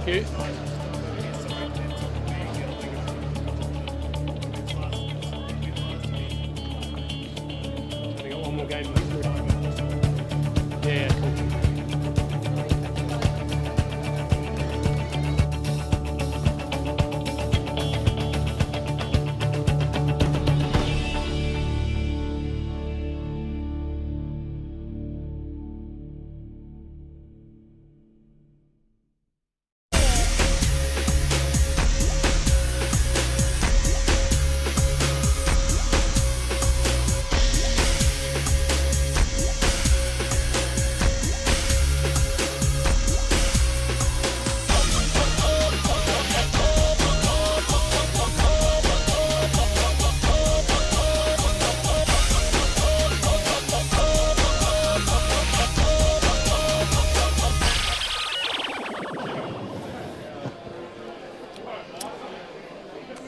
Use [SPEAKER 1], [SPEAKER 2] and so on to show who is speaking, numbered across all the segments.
[SPEAKER 1] Thank you. Only got one more game. Yeah, cool.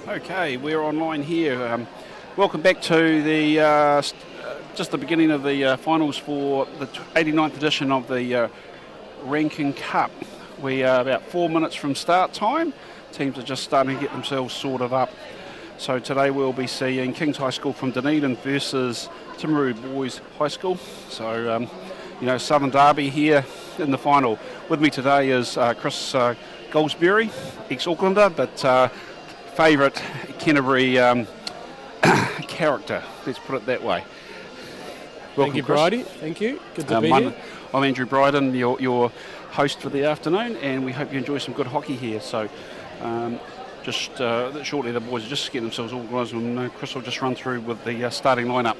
[SPEAKER 2] Okay, we're online here. Welcome back to the just the beginning of the finals for the 89th edition of the Rankin Cup. We are about 4 minutes from start time. Teams are just starting to get themselves sorted up. So today we'll be seeing Kings High School from Dunedin versus Timaru Boys High School. So, Southern Derby here in the final. With me today is Chris Goldsberry, ex-Aucklander, but favourite Canterbury character, let's put it that way. Welcome,
[SPEAKER 1] Thank you, Bridie. Thank you. Good to be here.
[SPEAKER 2] I'm Andrew Bryden, your host for the afternoon, and we hope you enjoy some good hockey here. So just shortly the boys are just getting themselves organised, and Chris will just run through with the starting lineup.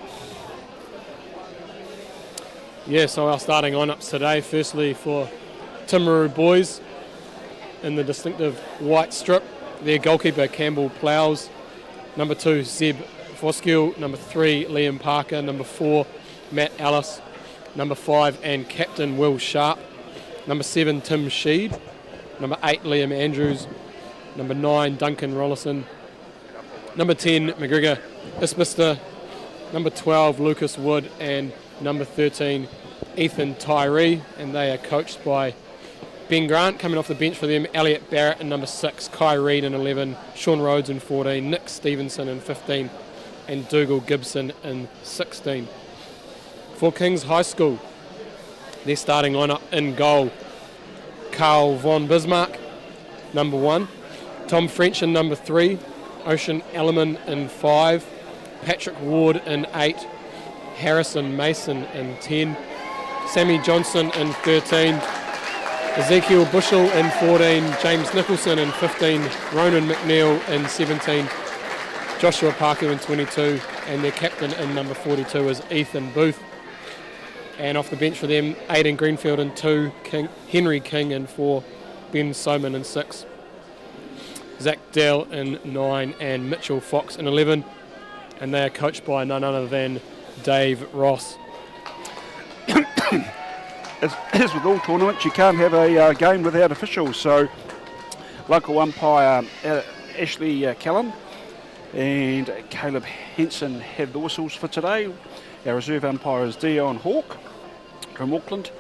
[SPEAKER 1] Yeah, so our starting lineups today, firstly for Timaru Boys in the distinctive white strip. Their goalkeeper, Campbell Ploughs. Number 2, Zeb Foskill. Number 3, Liam Parker. Number 4, Matt Ellis. Number 5, and captain Will Sharp. Number 7, Tim Sheed. Number 8, Liam Andrews. Number 9, Duncan Rollison. Number 10, McGregor Isbister. Number 12, Lucas Wood. And number 13, Ethan Tyree. And they are coached by Ben Grant. Coming off the bench for them, Elliot Barrett in number 6, Kai Reid in 11, Sean Rhodes in 14, Nick Stevenson in 15, and Dougal Gibson in 16. For Kings High School, their starting lineup in goal: Carl von Bismarck, number 1, Tom French in number 3, Ocean Ellerman in 5, Patrick Ward in 8, Harrison Mason in 10, Sammy Johnson in 13, Ezekiel Bushell in 14, James Nicholson in 15, Ronan McNeil in 17, Joshua Parker in 22, and their captain in number 42 is Ethan Booth. And off the bench for them, Aidan Greenfield in 2, Henry King in 4, Ben Soman in 6, Zach Dell in 9, and Mitchell Fox in 11. And they are coached by none other than Dave Ross.
[SPEAKER 2] As with all tournaments, you can't have a game without officials. So local umpire Ashley Callan and Caleb Henson have the whistles for today. Our reserve umpire is Dion Hawke from Auckland,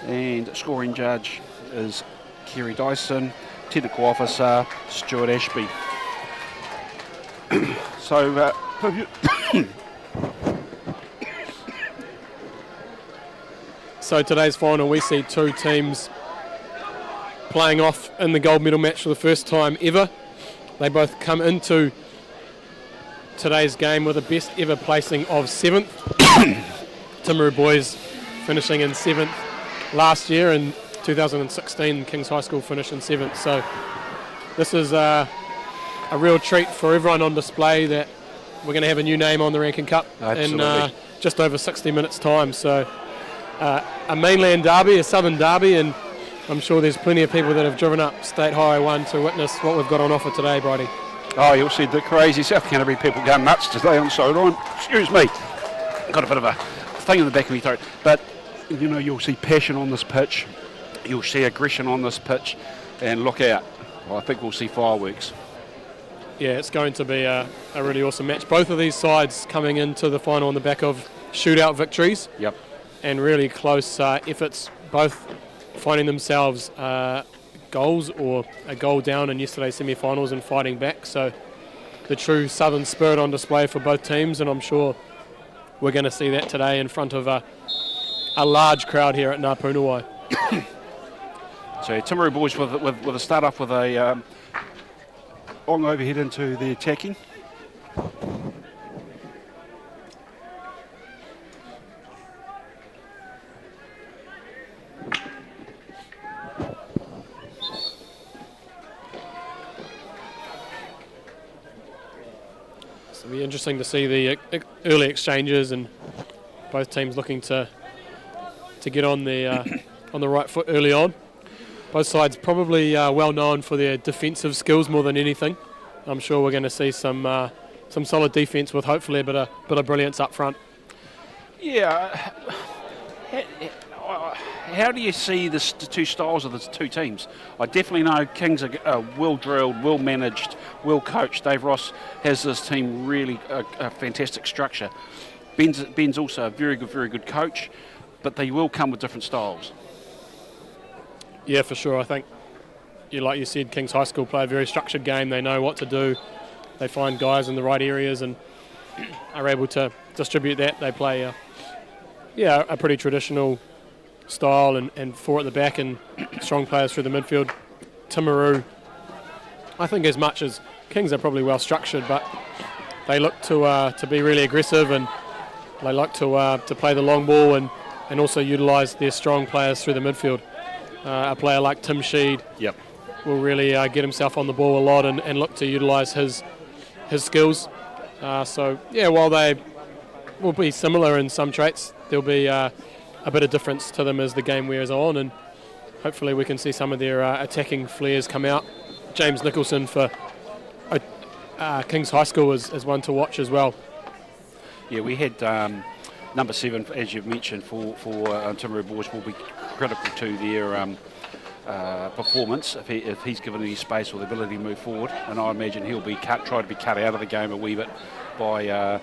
[SPEAKER 2] and scoring judge is Kerry Dyson, technical officer Stuart Ashby. So
[SPEAKER 1] So today's final, we see two teams playing off in the gold medal match for the first time ever. They both come into today's game with a best ever placing of 7th. Timaru Boys finishing in 7th last year. In 2016, Kings High School finished in 7th. So this is a real treat for everyone on display that we're going to have a new name on the Rankin Cup in just over 60 minutes time. So a mainland derby, a southern derby, and I'm sure there's plenty of people that have driven up State Highway 1 to witness what we've got on offer today, Bridie.
[SPEAKER 2] Oh, you'll see the crazy South Canterbury people going nuts today on sideline. Excuse me. Got a bit of a thing in the back of my throat. But, you know, you'll see passion on this pitch. You'll see aggression on this pitch. And look out. Well, I think we'll see fireworks.
[SPEAKER 1] Yeah, it's going to be a really awesome match. Both of these sides coming into the final on the back of shootout victories.
[SPEAKER 2] Yep.
[SPEAKER 1] And really close efforts, both finding themselves goals or a goal down in yesterday's semi-finals and fighting back. So the true southern spirit on display for both teams, and I'm sure we're going to see that today in front of a large crowd here at Ngā Punawai.
[SPEAKER 2] So Timaru boys with a start off with a long overhead into the attacking.
[SPEAKER 1] It'll be interesting to see the early exchanges and both teams looking to get on the right foot early on. Both sides probably well known for their defensive skills more than anything. I'm sure we're going to see some solid defence with hopefully a bit of brilliance up front.
[SPEAKER 2] Yeah. How do you see the two styles of the two teams? I definitely know Kings are well drilled, well managed, well coached. Dave Ross has this team really a fantastic structure. Ben's also a very good coach, but they will come with different styles.
[SPEAKER 1] Yeah, for sure. I think, like you said, Kings High School play a very structured game. They know what to do. They find guys in the right areas and are able to distribute that. They play a pretty traditional style and four at the back and strong players through the midfield. Timaru, I think as much as Kings are probably well structured, but they look to be really aggressive and they like to play the long ball and also utilise their strong players through the midfield. A player like Tim Sheed will really get himself on the ball a lot and look to utilise his skills. While they will be similar in some traits, there'll be a bit of difference to them as the game wears on, and hopefully we can see some of their attacking flares come out. James Nicholson for Kings High School is one to watch as well. Yeah,
[SPEAKER 2] we had number 7, as you've mentioned, for Timaru boys will be critical to their performance if he's given any space or the ability to move forward, and I imagine he'll be try to be cut out of the game a wee bit by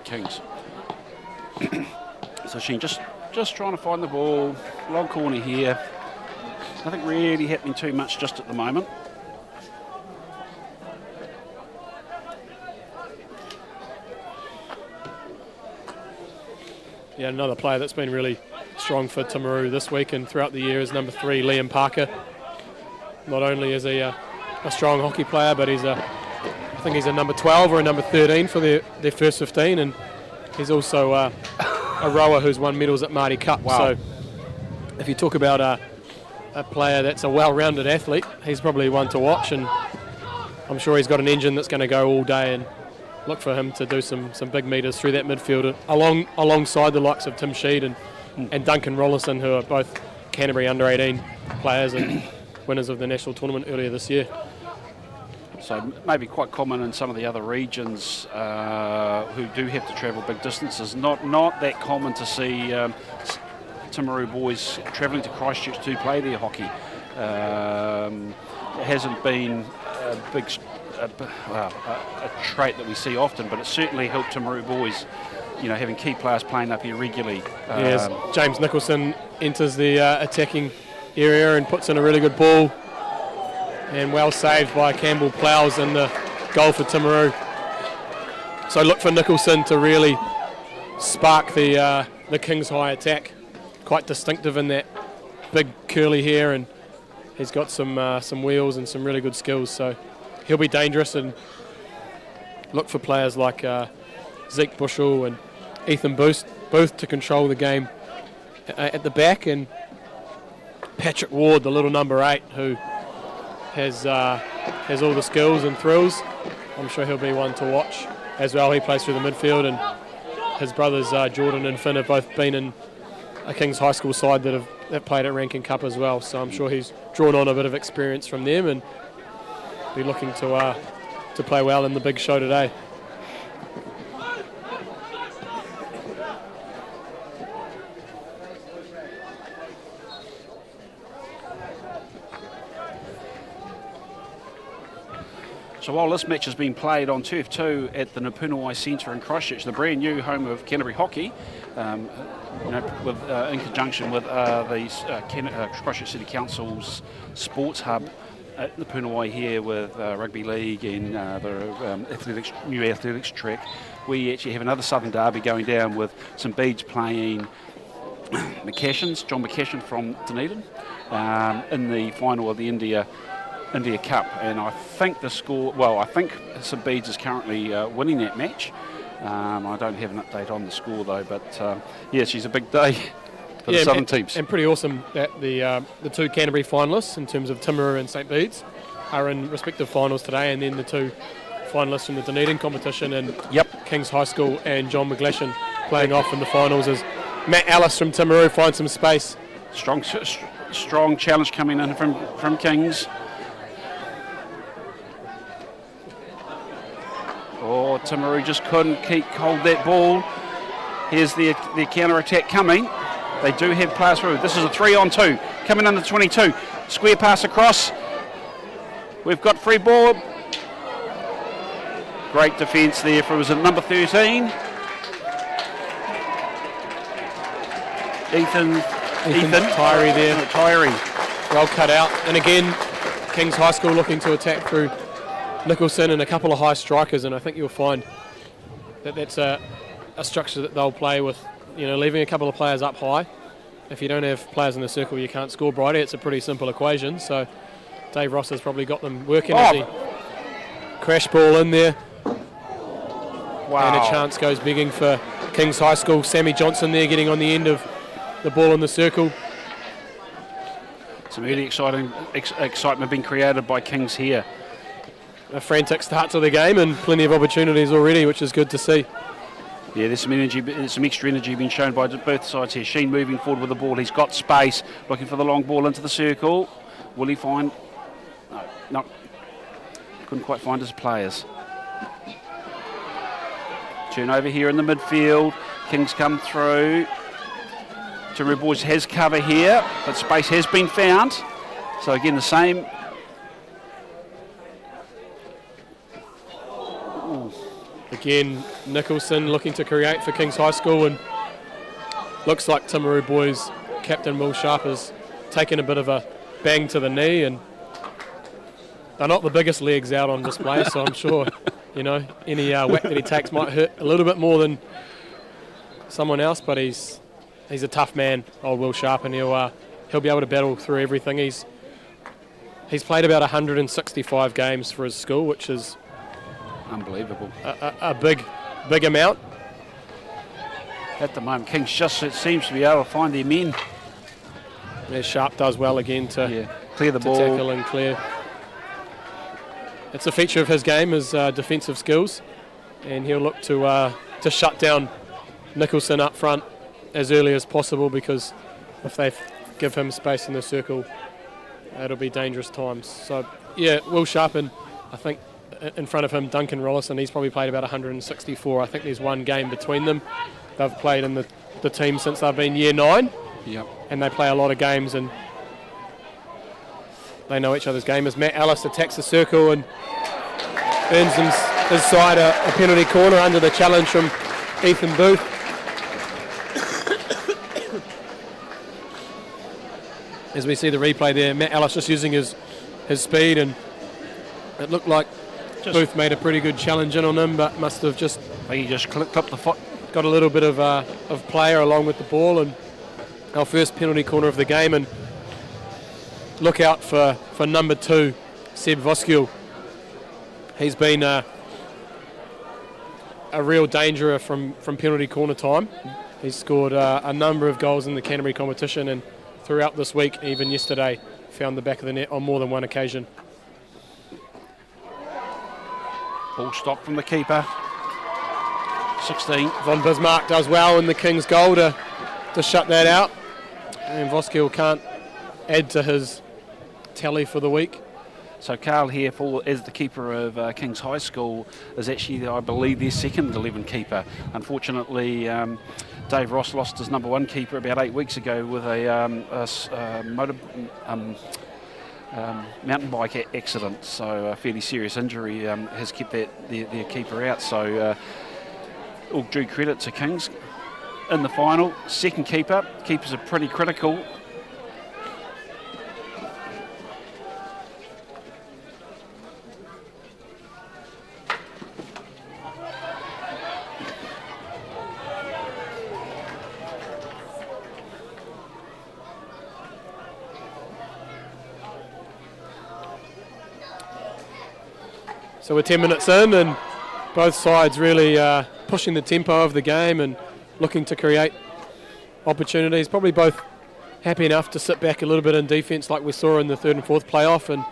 [SPEAKER 2] Kings. So Sheen just trying to find the ball, long corner here. Nothing really happening too much just at the moment.
[SPEAKER 1] Yeah, another player that's been really strong for Timaru this week and throughout the year is number 3, Liam Parker. Not only is he a strong hockey player, but I think he's a number 12 or a number 13 for their first 15, and he's also a rower who's won medals at Māori Cup.
[SPEAKER 2] Wow.
[SPEAKER 1] So if you talk about a player that's a well-rounded athlete, he's probably one to watch, and I'm sure he's got an engine that's going to go all day, and look for him to do some big metres through that midfield alongside the likes of Tim Sheed and Duncan Rollison, who are both Canterbury under-18 players and winners of the national tournament earlier this year.
[SPEAKER 2] So maybe quite common in some of the other regions who do have to travel big distances. Not that common to see Timaru boys travelling to Christchurch to play their hockey. It hasn't been a big a trait that we see often, but it certainly helped Timaru boys, having key players playing up here regularly.
[SPEAKER 1] Yes, James Nicholson enters the attacking area and puts in a really good ball, and well saved by Campbell Ploughs in the goal for Timaru. So look for Nicholson to really spark the Kings High attack. Quite distinctive in that big curly hair, and he's got some wheels and some really good skills. So he'll be dangerous, and look for players like Zeke Bushell and Ethan Booth to control the game at the back, and Patrick Ward, the little number 8, who has all the skills and thrills. I'm sure he'll be one to watch as well. He plays through the midfield, and his brothers Jordan and Finn have both been in a Kings High School side that played at Rankin Cup as well. So I'm sure he's drawn on a bit of experience from them and be looking to play well in the big show today.
[SPEAKER 2] So while this match has been played on Turf 2 at the Ngā Punawai Centre in Christchurch, the brand new home of Canterbury Hockey, in conjunction with the Christchurch City Council's sports hub at the Puna here with rugby league and the new athletics track. We actually have another Southern Derby going down with St Bede's playing John McCashin from Dunedin in the final of the India Cup, and I think the score. Well, I think St Bede's is currently winning that match. I don't have an update on the score though, but she's a big day for the Southern teams. And pretty awesome that the two Canterbury finalists in terms of Timaru and St Bede's are in respective finals today, and then the two finalists from the Dunedin competition and King's High School and John McGlashan playing off in the finals as Matt Ellis from Timaru finds some space. Strong challenge coming in from Kings. Oh, Timaru just couldn't hold that ball. Here's the counter-attack coming. They do have players through. This is a 3-on-2. Coming under 22. Square pass across. We've got free ball. Great defence there for was it number 13. Ethan
[SPEAKER 1] Tyree there.
[SPEAKER 2] Tyree.
[SPEAKER 1] Well cut out. And again, King's High School looking to attack through Nicholson and a couple of high strikers, and I think you'll find that that's a structure that they'll play with, leaving a couple of players up high. If you don't have players in the circle, you can't score, Bridie. It's a pretty simple equation, so Dave Ross has probably got them working as he crash ball in there. Wow. And a chance goes begging for King's High School. Sammy Johnson there getting on the end of the ball in the circle. Some early excitement being created by Kings here. A frantic start to the game and plenty of opportunities already, which is good to see. Yeah, there's some energy, some extra energy being shown by both sides here. Sheen moving forward with the ball. He's got space, looking for the long ball into the circle. Will he find? No. Couldn't quite find his players. Turnover here in the midfield. Kings come through. Timaru Boys has cover here, but space has been found. So again, the same. Again, Nicholson looking to create for King's High School, and looks like Timaru Boys captain Will Sharp has taken a bit of a bang to the knee, and they're not the biggest legs out on display, so I'm sure any whack that he takes might hurt a little bit more than someone else, but he's a tough man, old Will Sharp, and he'll be able to battle through everything. He's played about 165 games for his school, which is unbelievable. A big amount. At the moment, Kings just seems to be able to find their men. Yeah, Sharp does well again to clear the ball, tackle and clear. It's a feature of his game, his defensive skills, and he'll look to shut down Nicholson up front as early as possible, because if they give him space in the circle, it'll be dangerous times. So Will Sharp, and I think in front of him Duncan Rollison, he's probably played about 164. I think there's one game between them. They've played in the team since they've been year 9. Yep. And they play a lot of games and they know each other's game. As Matt Ellis attacks the circle and earns his side a penalty corner under the challenge from Ethan Booth. As we see the replay there, Matt Ellis just using his speed, and it looked like Booth made a pretty good challenge in on him, but must have just clipped up the foot. Got a little bit of player along with the ball, and our first penalty corner of the game. And look out for number 2, Seb Voskill. He's been a real danger from penalty corner time. He's scored a number of goals in the Canterbury competition, and throughout this week, even yesterday, found the back of the net on more than one occasion. Ball stopped from the keeper. 16. Von Bismarck does well in the King's goal to shut that out. And Voskill can't add to his tally for the week. So Carl here, as the keeper of King's High School, is actually, I believe, their second 11 keeper. Unfortunately, Dave Ross lost his number 1 keeper about 8 weeks ago with a mountain bike accident. So a fairly serious injury has kept their keeper out. So all due credit to Kings.
[SPEAKER 2] in the final. Second keeper. Keepers are pretty critical.
[SPEAKER 1] So we're 10 minutes in and both sides really pushing the tempo of the game and looking to create opportunities. Probably both happy enough to sit back a little bit in defence like we saw in the third and fourth playoff and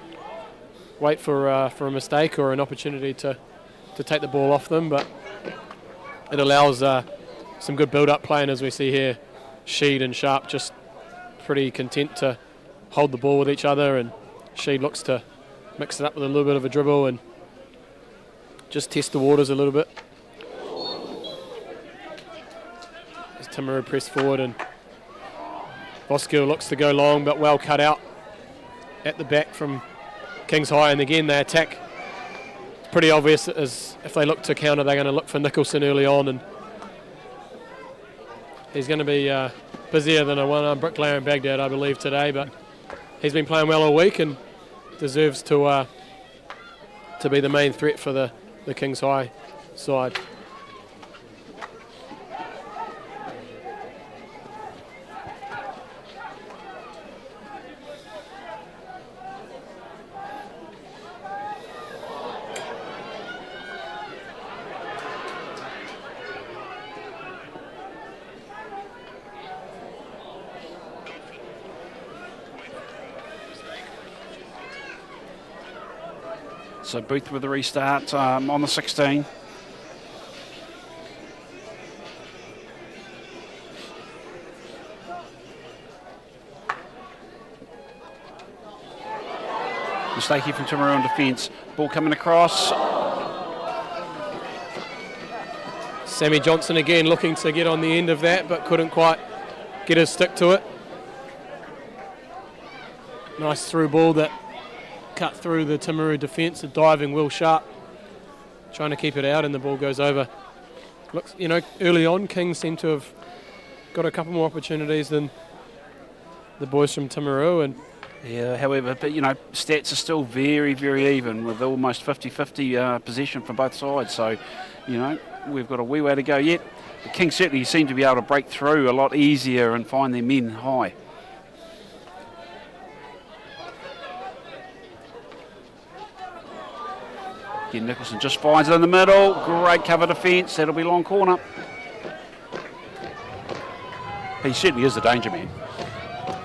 [SPEAKER 1] wait for a mistake or an opportunity to take the ball off them. But it allows some good build-up playing, as we see here. Sheed and Sharp just pretty content to hold the ball with each other, and Sheed looks to mix it up with a little bit of a dribble and just test the waters a little bit. As Timaru press forward and Voskill looks to go long, but well cut out at the back from Kings High, and again they attack. It's pretty obvious as if they look to counter, they're going to look for Nicholson early on, and he's going to be busier than a one-armed bricklayer in Baghdad, I believe, today, but he's been playing well all week and deserves to be the main threat for the Kings High side.
[SPEAKER 2] So Booth with the restart on the 16. Mistake here from Timaru on defence. Ball coming across.
[SPEAKER 1] Sammy Johnson again looking to get on the end of that, but couldn't quite get his stick to it. Nice through ball that cut through the Timaru defence, a diving Will Sharp trying to keep it out, and the ball goes over. Looks, early on Kings seem to have got a couple more opportunities than the boys from Timaru, and
[SPEAKER 2] yeah, however, but stats are still very, very even with almost 50-50 possession from both sides, so we've got a wee way to go yet. The Kings certainly seem to be able to break through a lot easier and find their men high. Again, Nicholson just finds it in the middle. Great cover defence. That'll be long corner. He certainly is a danger man.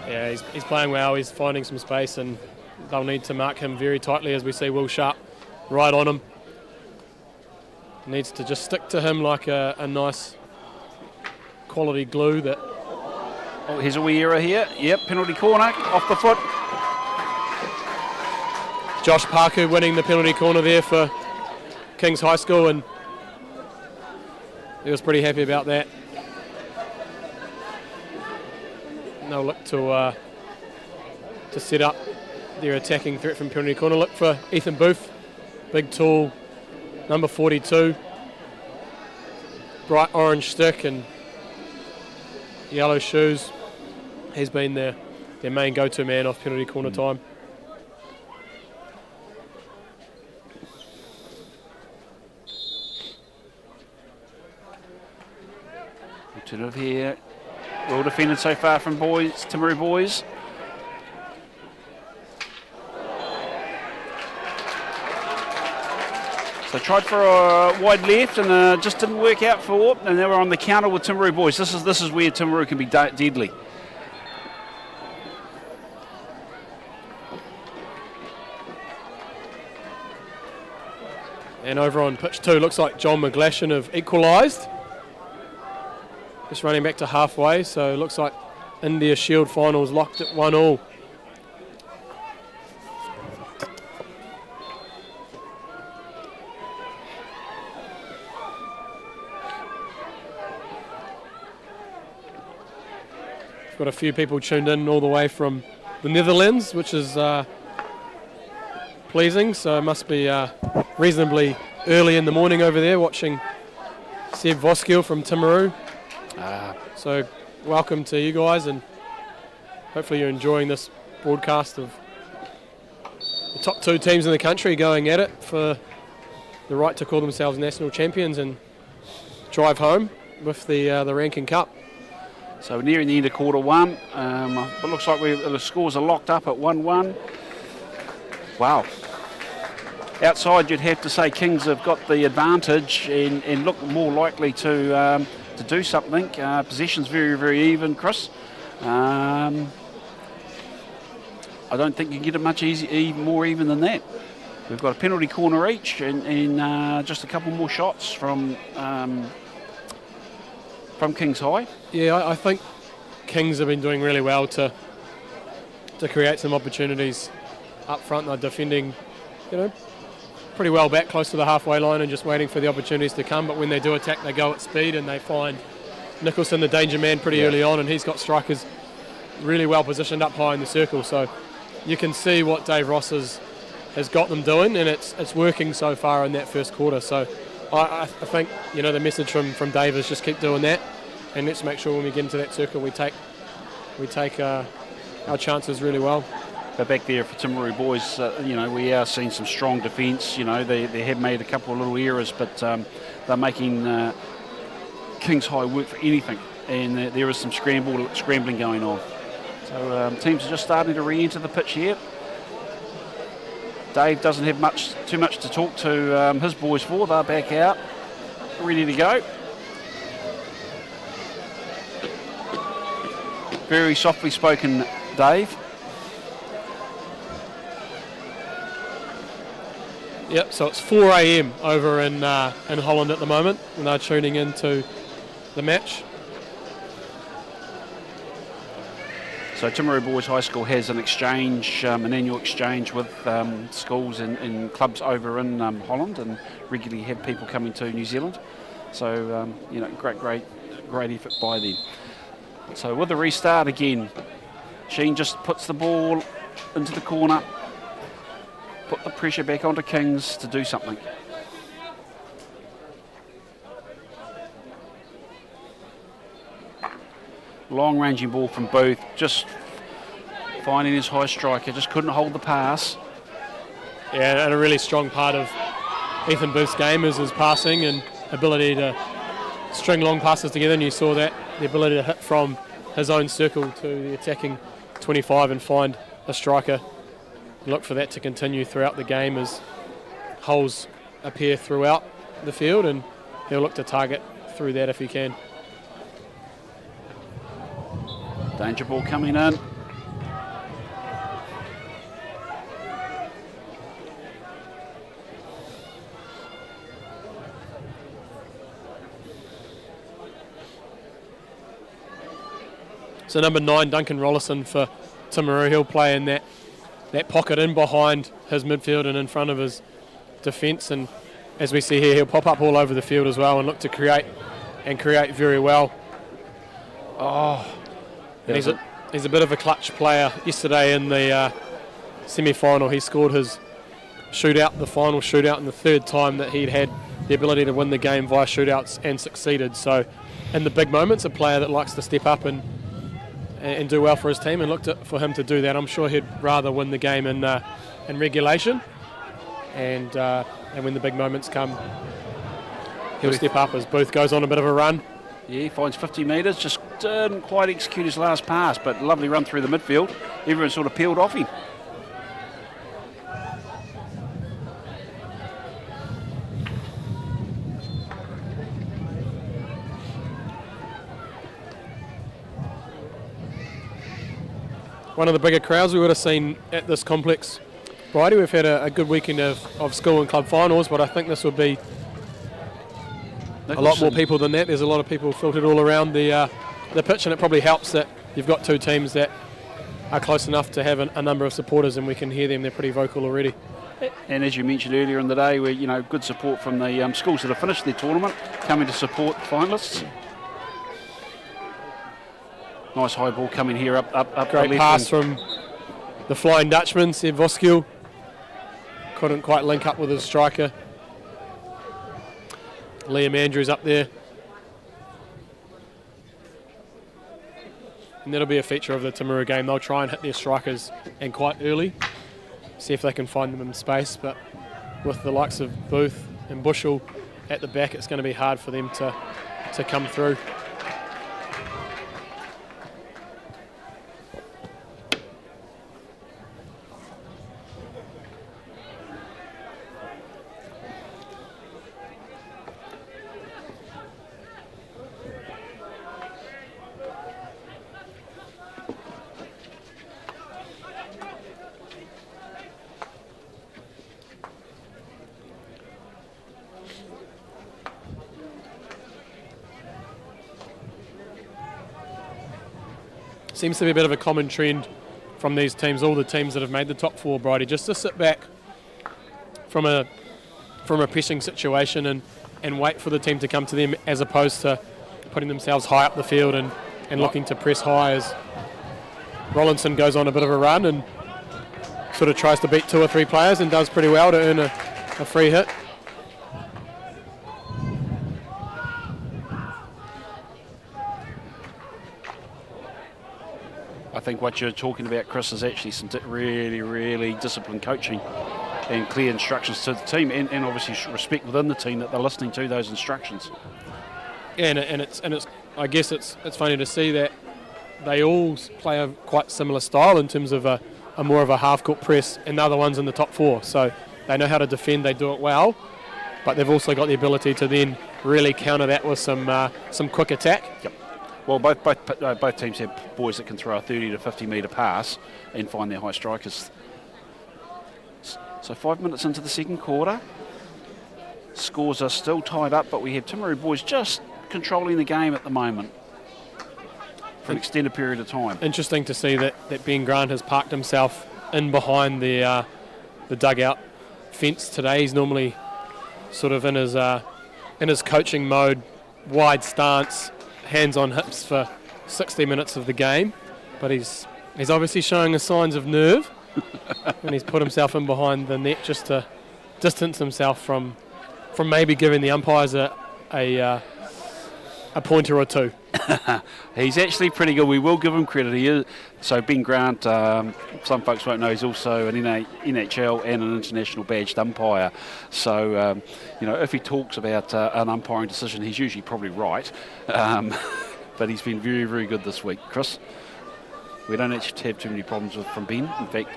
[SPEAKER 1] Yeah, he's playing well. He's finding some space, and they'll need to mark him very tightly as we see Will Sharp right on him. Needs to just stick to him like a nice quality glue. That.
[SPEAKER 2] Oh, here's a wee error here. Yep, penalty corner off the foot.
[SPEAKER 1] Josh Parker winning the penalty corner there for Kings High School, and he was pretty happy about that. They'll look to set up their attacking threat from penalty corner. Look for Ethan Booth, big, tall, number 42, bright orange stick and yellow shoes. He's been their main go-to man off penalty corner time.
[SPEAKER 2] Alternative here. Well defended so far from Timaru boys. So tried for a wide left and just didn't work out for, and they were on the counter with Timaru boys. This is where Timaru can be deadly.
[SPEAKER 1] And over on pitch 2, looks like John McGlashan have equalised. Just running back to halfway, so it looks like India Shield finals locked at 1-1. We've got a few people tuned in all the way from the Netherlands, which is pleasing, so it must be reasonably early in the morning over there watching Seb Voskill from Timaru So welcome to you guys, and hopefully you're enjoying this broadcast of the top 2 teams in the country going at it for the right to call themselves national champions and drive home with the Rankin Cup.
[SPEAKER 2] So we're nearing the end of quarter 1. It looks like the scores are locked up at 1-1. Wow. Outside, you'd have to say Kings have got the advantage and look more likely to do something. Possession's very, very even, Chris. I don't think you can get it much more even than that. We've got a penalty corner each and just a couple more shots from Kings High.
[SPEAKER 1] Yeah, I think Kings have been doing really well to create some opportunities up front. They're defending, pretty well back close to the halfway line and just waiting for the opportunities to come. But when they do attack, they go at speed and they find Nicholson the danger man pretty early on, and he's got strikers really well positioned up high in the circle. So you can see what Dave Ross has got them doing, and it's working so far in that first quarter. So I think the message from Dave is just keep doing that, and let's make sure when we get into that circle we take our chances really well.
[SPEAKER 2] But back there for Timaru boys, we are seeing some strong defence. They have made a couple of little errors, but they're making Kings High work for anything, and there is some scrambling going on. So teams are just starting to re-enter the pitch here. Dave doesn't have too much to talk to his boys for. They're back out, ready to go. Very softly spoken, Dave.
[SPEAKER 1] Yep, so it's 4 a.m. over in Holland at the moment, and they're tuning into the match.
[SPEAKER 2] So Timaru Boys High School has an exchange, an annual exchange with schools and clubs over in Holland, and regularly have people coming to New Zealand. So great effort by them. So with the restart again, Sheen just puts the ball into the corner, put the pressure back onto Kings to do something. Long-ranging ball from Booth, just finding his high striker, just couldn't hold the pass.
[SPEAKER 1] Yeah, and a really strong part of Ethan Booth's game is his passing and ability to string long passes together, and you saw that, the ability to hit from his own circle to the attacking 25 and find a striker. Look for that to continue throughout the game as holes appear throughout the field, and he'll look to target through that if he can.
[SPEAKER 2] Danger ball coming in.
[SPEAKER 1] So number 9, Duncan Rollison for Timaru. He'll play in that pocket in behind his midfield and in front of his defence. And as we see here, he'll pop up all over the field as well and look to create very well. And he's a bit of a clutch player. Yesterday in the semi-final, he scored his the final shootout, and the third time that he'd had the ability to win the game via shootouts and succeeded. So in the big moments, a player that likes to step up and do well for his team, and looked for him to do that. I'm sure he'd rather win the game in regulation, and when the big moments come, he'll step up as Booth goes on a bit of a run.
[SPEAKER 2] Yeah, he finds 50 metres, just didn't quite execute his last pass, but lovely run through the midfield. Everyone sort of peeled off him.
[SPEAKER 1] One of the bigger crowds we would have seen at this complex. Bridie, we've had a good weekend of school and club finals, but I think this will be a lot more people than that. There's a lot of people filtered all around the pitch, and it probably helps that you've got two teams that are close enough to have a number of supporters, and we can hear them. They're pretty vocal already.
[SPEAKER 2] And as you mentioned earlier in the day, we're good support from the schools that have finished their tournament, coming to support the finalists. Nice high ball coming here up
[SPEAKER 1] Great
[SPEAKER 2] the left
[SPEAKER 1] pass from the Flying Dutchman, Seb Voskill. Couldn't quite link up with his striker. Liam Andrews up there. and that'll be a feature of the Timaru game. They'll try and hit their strikers and quite early, see if they can find them in space, but with the likes of Booth and Bushell at the back, it's going to be hard for them to come through. Seems to be a bit of a common trend from these teams, all the teams that have made the top four, Bridie, just to sit back from a pressing situation and wait for the team to come to them, as opposed to putting themselves high up the field and looking to press high, as Rollinson goes on a bit of a run and sort of tries to beat 2 or 3 players and does pretty well to earn a free hit.
[SPEAKER 2] I think what you're talking about, Chris, is actually some really, really disciplined coaching and clear instructions to the team, and obviously respect within the team that they're listening to those instructions.
[SPEAKER 1] Yeah, and it's I guess it's funny to see that they all play a quite similar style in terms of a more of a half-court press, and they're the ones in the top 4. So they know how to defend, they do it well, but they've also got the ability to then really counter that with some quick attack.
[SPEAKER 2] Yep. Well, both teams have boys that can throw a 30 to 50 metre pass and find their high strikers. So 5 minutes into the second quarter, scores are still tied up, but we have Timaru boys just controlling the game at the moment for an extended period of time.
[SPEAKER 1] Interesting to see that Ben Grant has parked himself in behind the dugout fence today. He's normally sort of in his coaching mode, wide stance, hands on hips for 60 minutes of the game, but he's obviously showing us signs of nerve, and he's put himself in behind the net just to distance himself from maybe giving the umpires a pointer or two.
[SPEAKER 2] He's actually pretty good. We will give him credit. He is. So Ben Grant, some folks won't know, he's also an NHL and an international badged umpire. So, if he talks about an umpiring decision, he's usually probably right. But he's been very, very good this week, Chris. We don't actually have too many problems from Ben. In fact,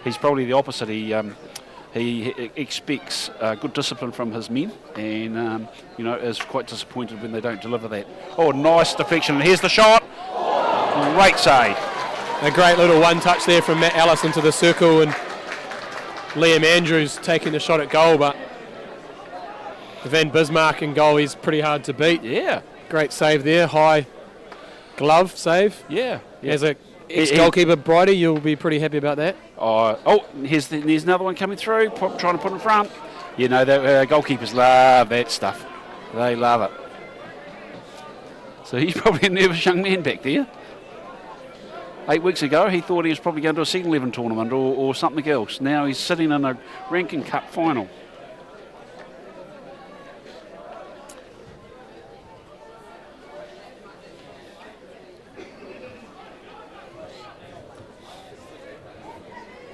[SPEAKER 2] he's probably the opposite. He expects good discipline from his men, and is quite disappointed when they don't deliver that. Oh, nice deflection, and here's the shot. Great save.
[SPEAKER 1] A great little one touch there from Matt Ellis into the circle, and Liam Andrews taking the shot at goal, but Van Bismarck in goal is pretty hard to beat.
[SPEAKER 2] Yeah. Great
[SPEAKER 1] save there, high glove save.
[SPEAKER 2] Yeah.
[SPEAKER 1] As a ex-goalkeeper, Bridie, you'll be pretty happy about that.
[SPEAKER 2] Here's another one coming through, trying to put in front. The goalkeepers love that stuff. They love it. So he's probably a nervous young man back there. 8 weeks ago, he thought he was probably going to a second 11 tournament or something else. Now he's sitting in a Rankin Cup final.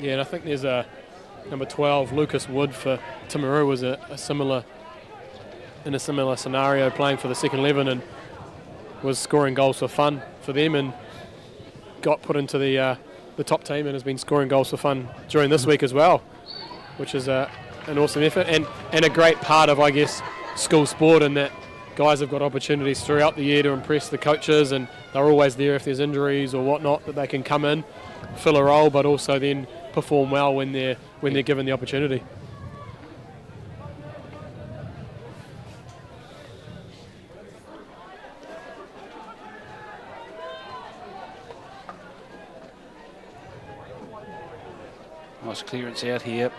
[SPEAKER 1] Yeah, and I think there's a number 12, Lucas Wood for Timaru, was in a similar scenario, playing for the second 11 and was scoring goals for fun for them, and got put into the top team and has been scoring goals for fun during this week as well, which is an awesome effort and a great part of, I guess, school sport, in that guys have got opportunities throughout the year to impress the coaches, and they're always there if there's injuries or whatnot, that they can come in, fill a role, but also then perform well when they're given the opportunity.
[SPEAKER 2] Nice clearance out here.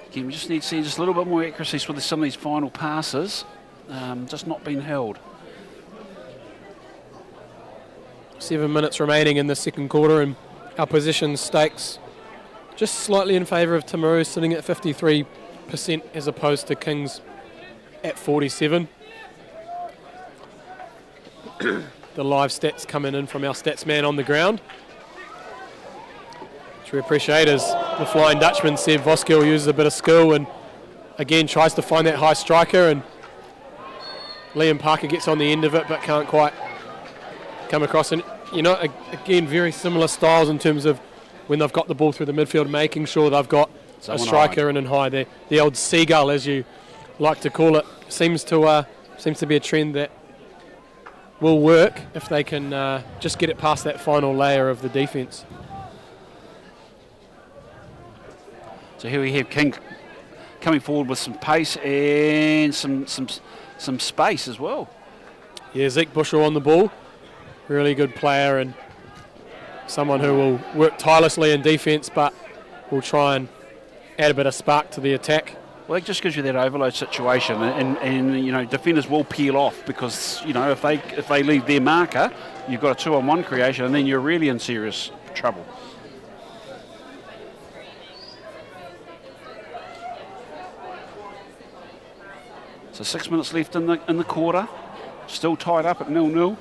[SPEAKER 2] Again, we just need to see just a little bit more accuracy with some of these final passes. Just not being held.
[SPEAKER 1] 7 minutes remaining in the second quarter, and our possession stakes just slightly in favour of Timaru, sitting at 53% as opposed to Kings at 47. The live stats coming in from our stats man on the ground, which we appreciate, as the Flying Dutchman, Seb Voskill, uses a bit of skill and again tries to find that high striker, and Liam Parker gets on the end of it but can't quite come across. And again, very similar styles in terms of when they've got the ball through the midfield, making sure they've got a striker in and high. The old seagull, as you like to call it, seems to be a trend that will work if they can just get it past that final layer of the defence.
[SPEAKER 2] So here we have King coming forward with some pace and some space as well.
[SPEAKER 1] Yeah, Zeke Bushell on the ball. Really good player and someone who will work tirelessly in defence but will try and add a bit of spark to the attack.
[SPEAKER 2] Well, it just gives you that overload situation, and defenders will peel off because if they leave their marker, you've got a 2-on-1 creation, and then you're really in serious trouble. So 6 minutes left in the quarter, still tied up at 0-0.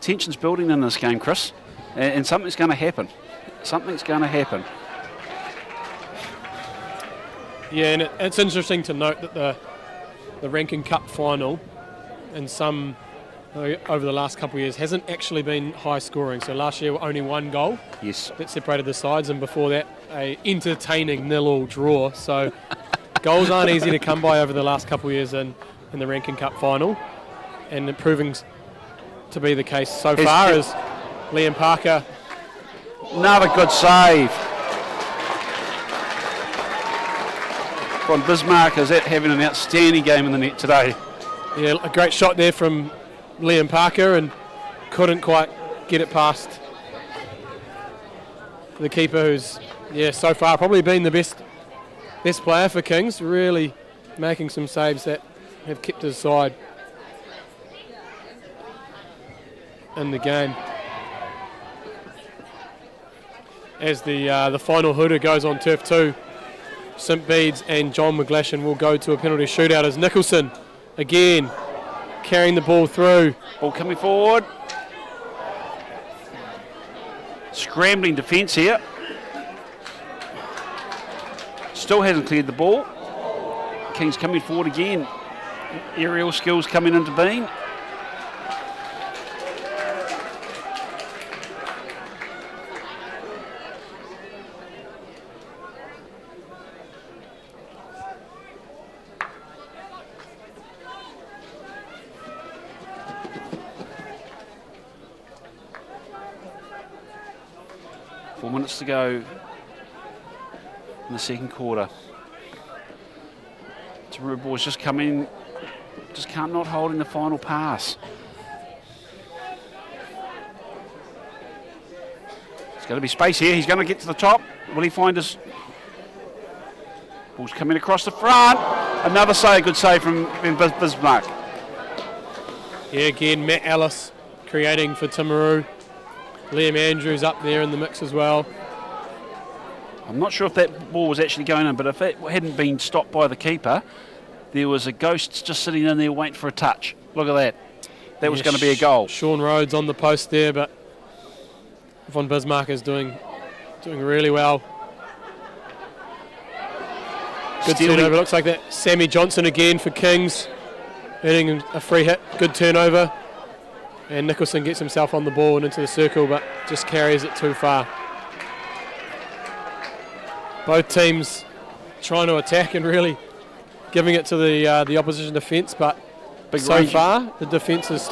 [SPEAKER 2] Tension's building in this game, Chris, and something's going to happen. Something's going to happen.
[SPEAKER 1] Yeah, and it's interesting to note that the Rankin Cup final in some over the last couple of years hasn't actually been high scoring. So last year only one goal.
[SPEAKER 2] Yes.
[SPEAKER 1] That separated the sides, and before that a entertaining 0-0 draw. So goals aren't easy to come by over the last couple of years in the Rankin Cup final, and it proving to be the case so far as Liam Parker.
[SPEAKER 2] Another good save from Bismarck, is having an outstanding game in the net today.
[SPEAKER 1] Yeah, a great shot there from Liam Parker and couldn't quite get it past the keeper, who's so far probably been the best player for Kings, really making some saves that have kept his side in the game. As the final hooter goes on turf 2, St Bede's and John McGlashan will go to a penalty shootout as Nicholson again carrying the ball through.
[SPEAKER 2] Ball coming forward. Scrambling defence here. Still hasn't cleared the ball. King's coming forward again. Aerial skills coming into being. To go in the second quarter. Timaru boys just come in, just can't not hold in the final pass. There's going to be space here. He's going to get to the top. Will he find his... Ball's coming across the front. Another good save from Bismarck.
[SPEAKER 1] Yeah, again, Matt Ellis creating for Timaru. Liam Andrews up there in the mix as well.
[SPEAKER 2] I'm not sure if that ball was actually going in, but if it hadn't been stopped by the keeper, there was a ghost just sitting in there waiting for a touch. Look at that. That was going to be a goal.
[SPEAKER 1] Sean Rhodes on the post there, but Von Bismarck is doing really well. Good turnover, looks like that. Sammy Johnson again for Kings, earning a free hit. Good turnover. And Nicholson gets himself on the ball and into the circle, but just carries it too far. Both teams trying to attack and really giving it to the opposition defence, but so far the defence has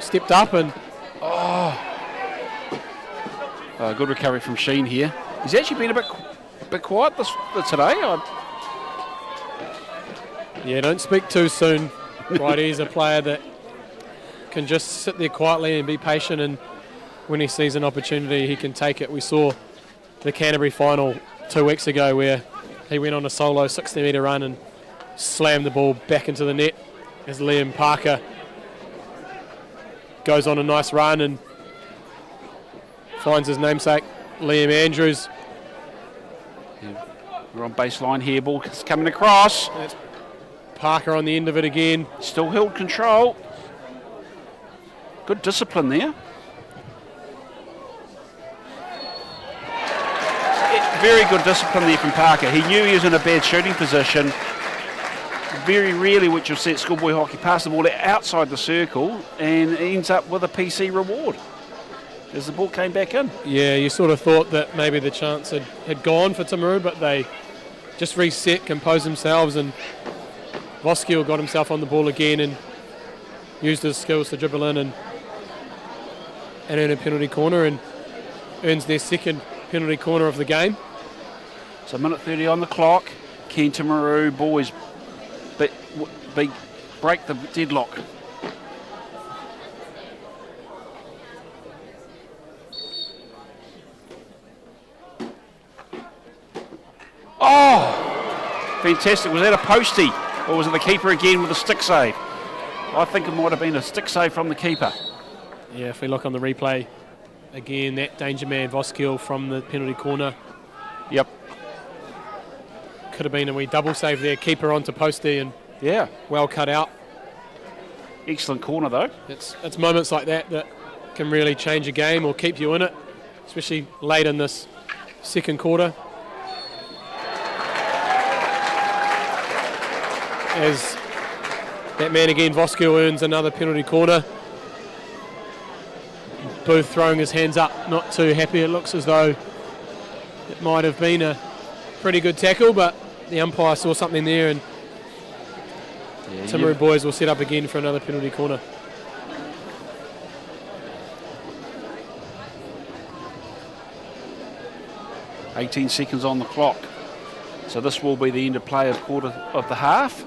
[SPEAKER 1] stepped up and...
[SPEAKER 2] good recovery from Sheen here. He's actually been a bit quiet today.
[SPEAKER 1] Yeah, don't speak too soon. Right, he's a player that can just sit there quietly and be patient, and when he sees an opportunity he can take it. We saw the Canterbury final 2 weeks ago where he went on a solo 60-metre run and slammed the ball back into the net as Liam Parker goes on a nice run and finds his namesake Liam Andrews.
[SPEAKER 2] We're on baseline here. Ball is coming across.
[SPEAKER 1] That's Parker on the end of it again.
[SPEAKER 2] Still held control. Good discipline there. Very good discipline there from Parker. He knew he was in a bad shooting position. Very rarely would you see at schoolboy hockey pass the ball outside the circle and ends up with a PC reward as the ball came back in.
[SPEAKER 1] Yeah, you sort of thought that maybe the chance had gone for Timaru, but they just reset, composed themselves, and Voskill got himself on the ball again and used his skills to dribble in and earn a penalty corner, and earns their second penalty corner of the game.
[SPEAKER 2] So a minute 30 on the clock. Can Timaru boys break the deadlock? Oh, fantastic. Was that a postie or was it the keeper again with a stick save? I think it might have been a stick save from the keeper.
[SPEAKER 1] Yeah, if we look on the replay, again, that danger man Voskill from the penalty corner.
[SPEAKER 2] Yep.
[SPEAKER 1] Could have been a wee double save there. Keeper onto postie and well cut out.
[SPEAKER 2] Excellent corner though.
[SPEAKER 1] It's moments like that that can really change a game or keep you in it, especially late in this second quarter. As that man again, Voskill, earns another penalty corner. Booth throwing his hands up, not too happy. It looks as though it might have been a pretty good tackle, but the umpire saw something there, and Timaru boys will set up again for another penalty corner.
[SPEAKER 2] .18 seconds on the clock. So this will be the end of play of quarter of the half.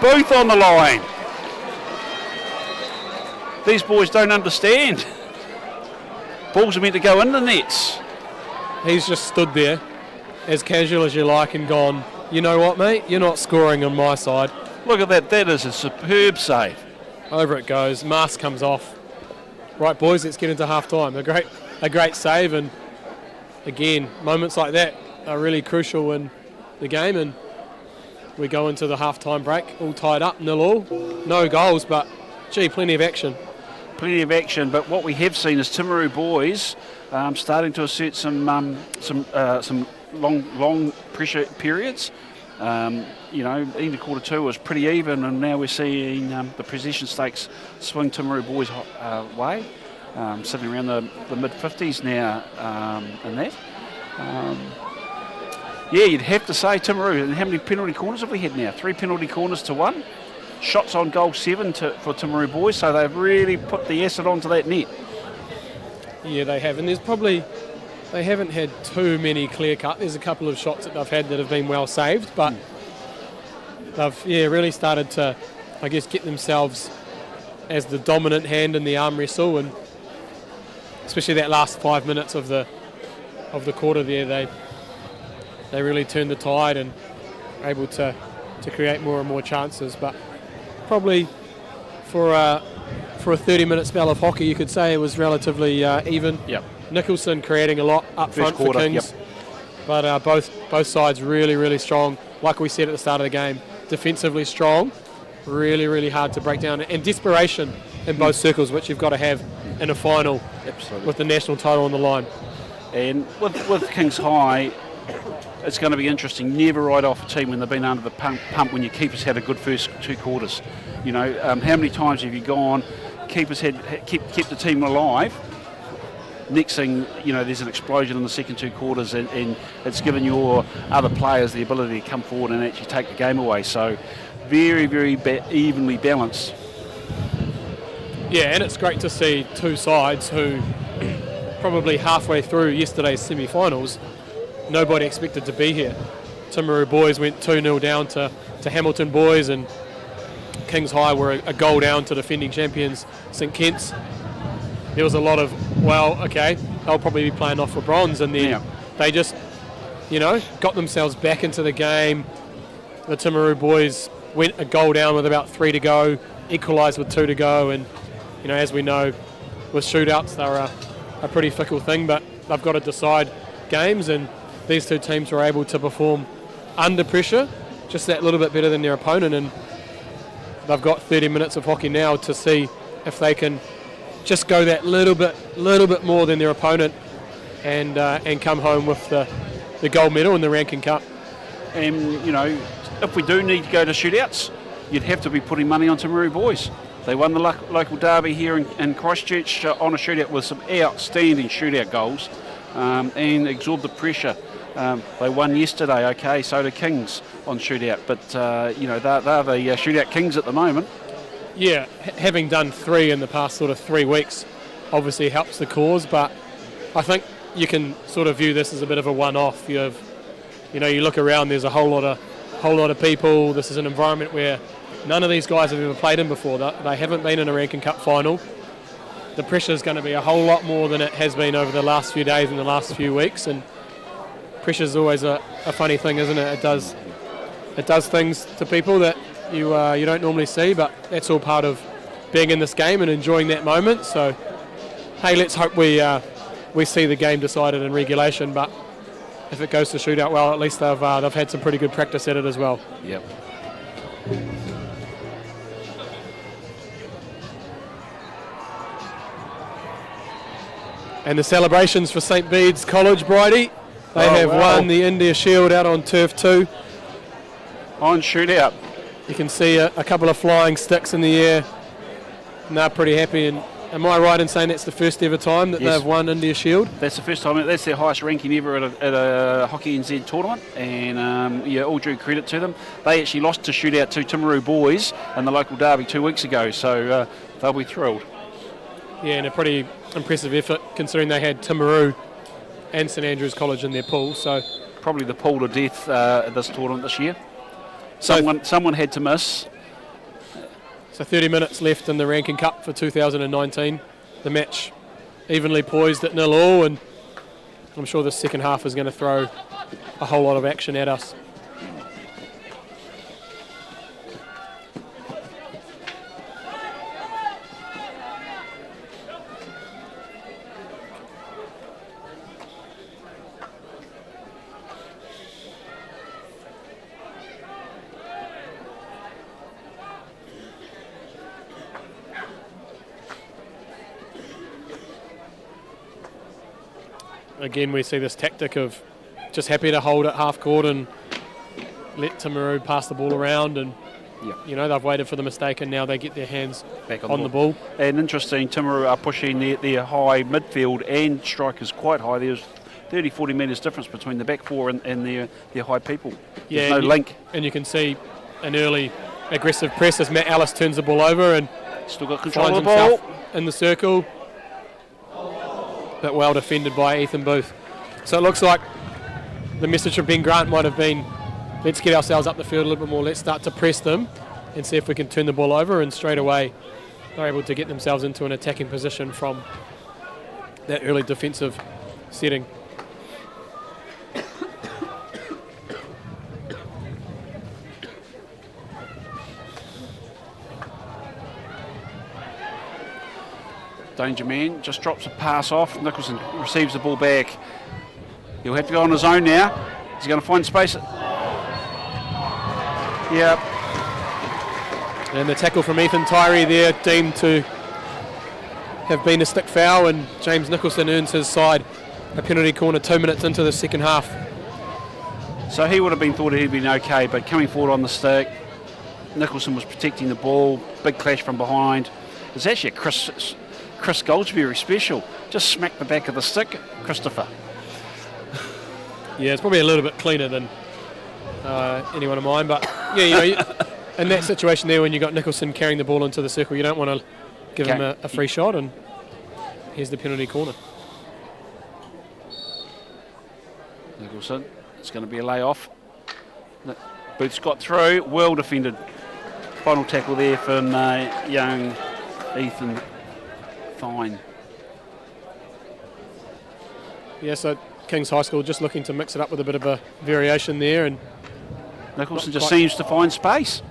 [SPEAKER 2] Both on the line. These boys don't understand. Balls are meant to go in the nets.
[SPEAKER 1] He's just stood there, as casual as you like, and gone, you know what, mate? You're not scoring on my side.
[SPEAKER 2] Look at that. That is a superb save.
[SPEAKER 1] Over it goes. Mask comes off. Right, boys, let's get into half-time. A great save, and again, moments like that are really crucial in the game, and we go into the half-time break, all tied up, 0-0. No goals, but, gee, plenty of action.
[SPEAKER 2] Plenty of action, but what we have seen is Timaru boys starting to assert some long pressure periods. Into quarter two was pretty even, and now we're seeing the possession stakes swing Timaru boys' way, sitting around the mid-50s now in that. You'd have to say Timaru. And how many penalty corners have we had now? 3 penalty corners to 1. Shots on goal 7 for Timaru boys, so they've really put the acid onto that net.
[SPEAKER 1] Yeah, they have, and they haven't had too many clear cut. There's a couple of shots that they've had that have been well saved, but they've really started to, I guess, get themselves as the dominant hand in the arm wrestle, and especially that last 5 minutes of the quarter there, they really turned the tide and are able to create more and more chances. But probably for a 30-minute spell of hockey, you could say it was relatively even.
[SPEAKER 2] Yep.
[SPEAKER 1] Nicholson creating a lot up front for Kings, but both sides really, really strong. Like we said at the start of the game, defensively strong, really, really hard to break down, and desperation in both circles, which you've got to have in a final.
[SPEAKER 2] Absolutely. With
[SPEAKER 1] the national title on the line.
[SPEAKER 2] And with Kings High, it's going to be interesting. Never write off a team when they've been under the pump when your keepers had a good first 2 quarters. How many times have you gone, keepers kept the team alive? Next thing, there's an explosion in the second 2 quarters, and it's given your other players the ability to come forward and actually take the game away. So very, very evenly balanced.
[SPEAKER 1] Yeah, and it's great to see 2 sides who probably halfway through yesterday's semi-finals, nobody expected to be here. Timaru boys went 2-0 down to Hamilton boys, and Kings High were a goal down to defending champions St Kitts. There was a lot of, they'll probably be playing off for bronze, and then they just, got themselves back into the game. The Timaru boys went a goal down with about 3 to go, equalised with 2 to go, and as we know, with shootouts they're a pretty fickle thing, but they've got to decide games, and these two teams were able to perform under pressure just that little bit better than their opponent, and they've got 30 minutes of hockey now to see if they can just go that little bit more than their opponent and come home with the gold medal in the Rankin Cup.
[SPEAKER 2] And, if we do need to go to shootouts, you'd have to be putting money on Timaru boys. They won the local derby here in Christchurch on a shootout with some outstanding shootout goals and absorbed the pressure. They won yesterday, okay, so did Kings on shootout, but, they're the shootout kings at the moment.
[SPEAKER 1] Yeah, having done 3 in the past sort of 3 weeks obviously helps the cause, but I think you can sort of view this as a bit of a one-off. You look around, there's a whole lot of people. This is an environment where none of these guys have ever played in before. They haven't been in a Rankin Cup final. The pressure is going to be a whole lot more than it has been over the last few days and the last few weeks, and pressure is always a funny thing, isn't it? It does things to people that you don't normally see, but that's all part of being in this game and enjoying that moment. So, hey, let's hope we see the game decided in regulation, but if it goes to shootout, well, at least they've had some pretty good practice at it as well.
[SPEAKER 2] Yep.
[SPEAKER 1] And the celebrations for St Bede's College, Bridie. They have won the India Shield out on turf 2.
[SPEAKER 2] On shootout.
[SPEAKER 1] You can see a couple of flying sticks in the air, and they're pretty happy. And am I right in saying that's the first ever time that they've won India Shield?
[SPEAKER 2] That's the first time. That's their highest ranking ever at a Hockey NZ tournament, and all due credit to them. They actually lost to shootout to Timaru boys in the local derby 2 weeks ago, so they'll be thrilled.
[SPEAKER 1] Yeah, and a pretty impressive effort considering they had Timaru and St Andrews College in their pool. So
[SPEAKER 2] probably the pool of death at this tournament this year. Someone had to miss.
[SPEAKER 1] So 30 minutes left in the Rankin Cup for 2019. The match evenly poised at 0-0, and I'm sure the second half is going to throw a whole lot of action at us. Again, we see this tactic of just happy to hold it half court and let Timaru pass the ball around, and they've waited for the mistake and now they get their hands back on the ball.
[SPEAKER 2] And interesting, Timaru are pushing their high midfield and strikers quite high. There's 30-40 metres difference between the back four and their high people. There's no link.
[SPEAKER 1] And you can see an early aggressive press as Matt Ellis turns the ball over and
[SPEAKER 2] still got control of the
[SPEAKER 1] ball
[SPEAKER 2] ball
[SPEAKER 1] in the circle. But well defended by Ethan Booth. So it looks like the message from Ben Grant might have been, let's get ourselves up the field a little bit more, let's start to press them and see if we can turn the ball over, and straight away they're able to get themselves into an attacking position from that early defensive setting.
[SPEAKER 2] Danger man just drops a pass off. Nicholson receives the ball back. He'll have to go on his own now. He's going to find space. Yep.
[SPEAKER 1] And the tackle from Ethan Tyree there deemed to have been a stick foul, and James Nicholson earns his side a penalty corner 2 minutes into the second half.
[SPEAKER 2] So he would have been thought he'd been okay, but coming forward on the stick, Nicholson was protecting the ball. Big clash from behind. It's actually a Chris Goldsberry special. Just smacked the back of the stick, Christopher.
[SPEAKER 1] Yeah, it's probably a little bit cleaner than anyone of mine, but in that situation there when you got Nicholson carrying the ball into the circle, you don't want to give him a free shot, and here's the penalty corner.
[SPEAKER 2] Nicholson, it's going to be a layoff. Booth's got through, well defended. Final tackle there from young Ethan. Fine.
[SPEAKER 1] Yeah, so Kings High School just looking to mix it up with a bit of a variation there, and
[SPEAKER 2] Nicholson just seems to find space.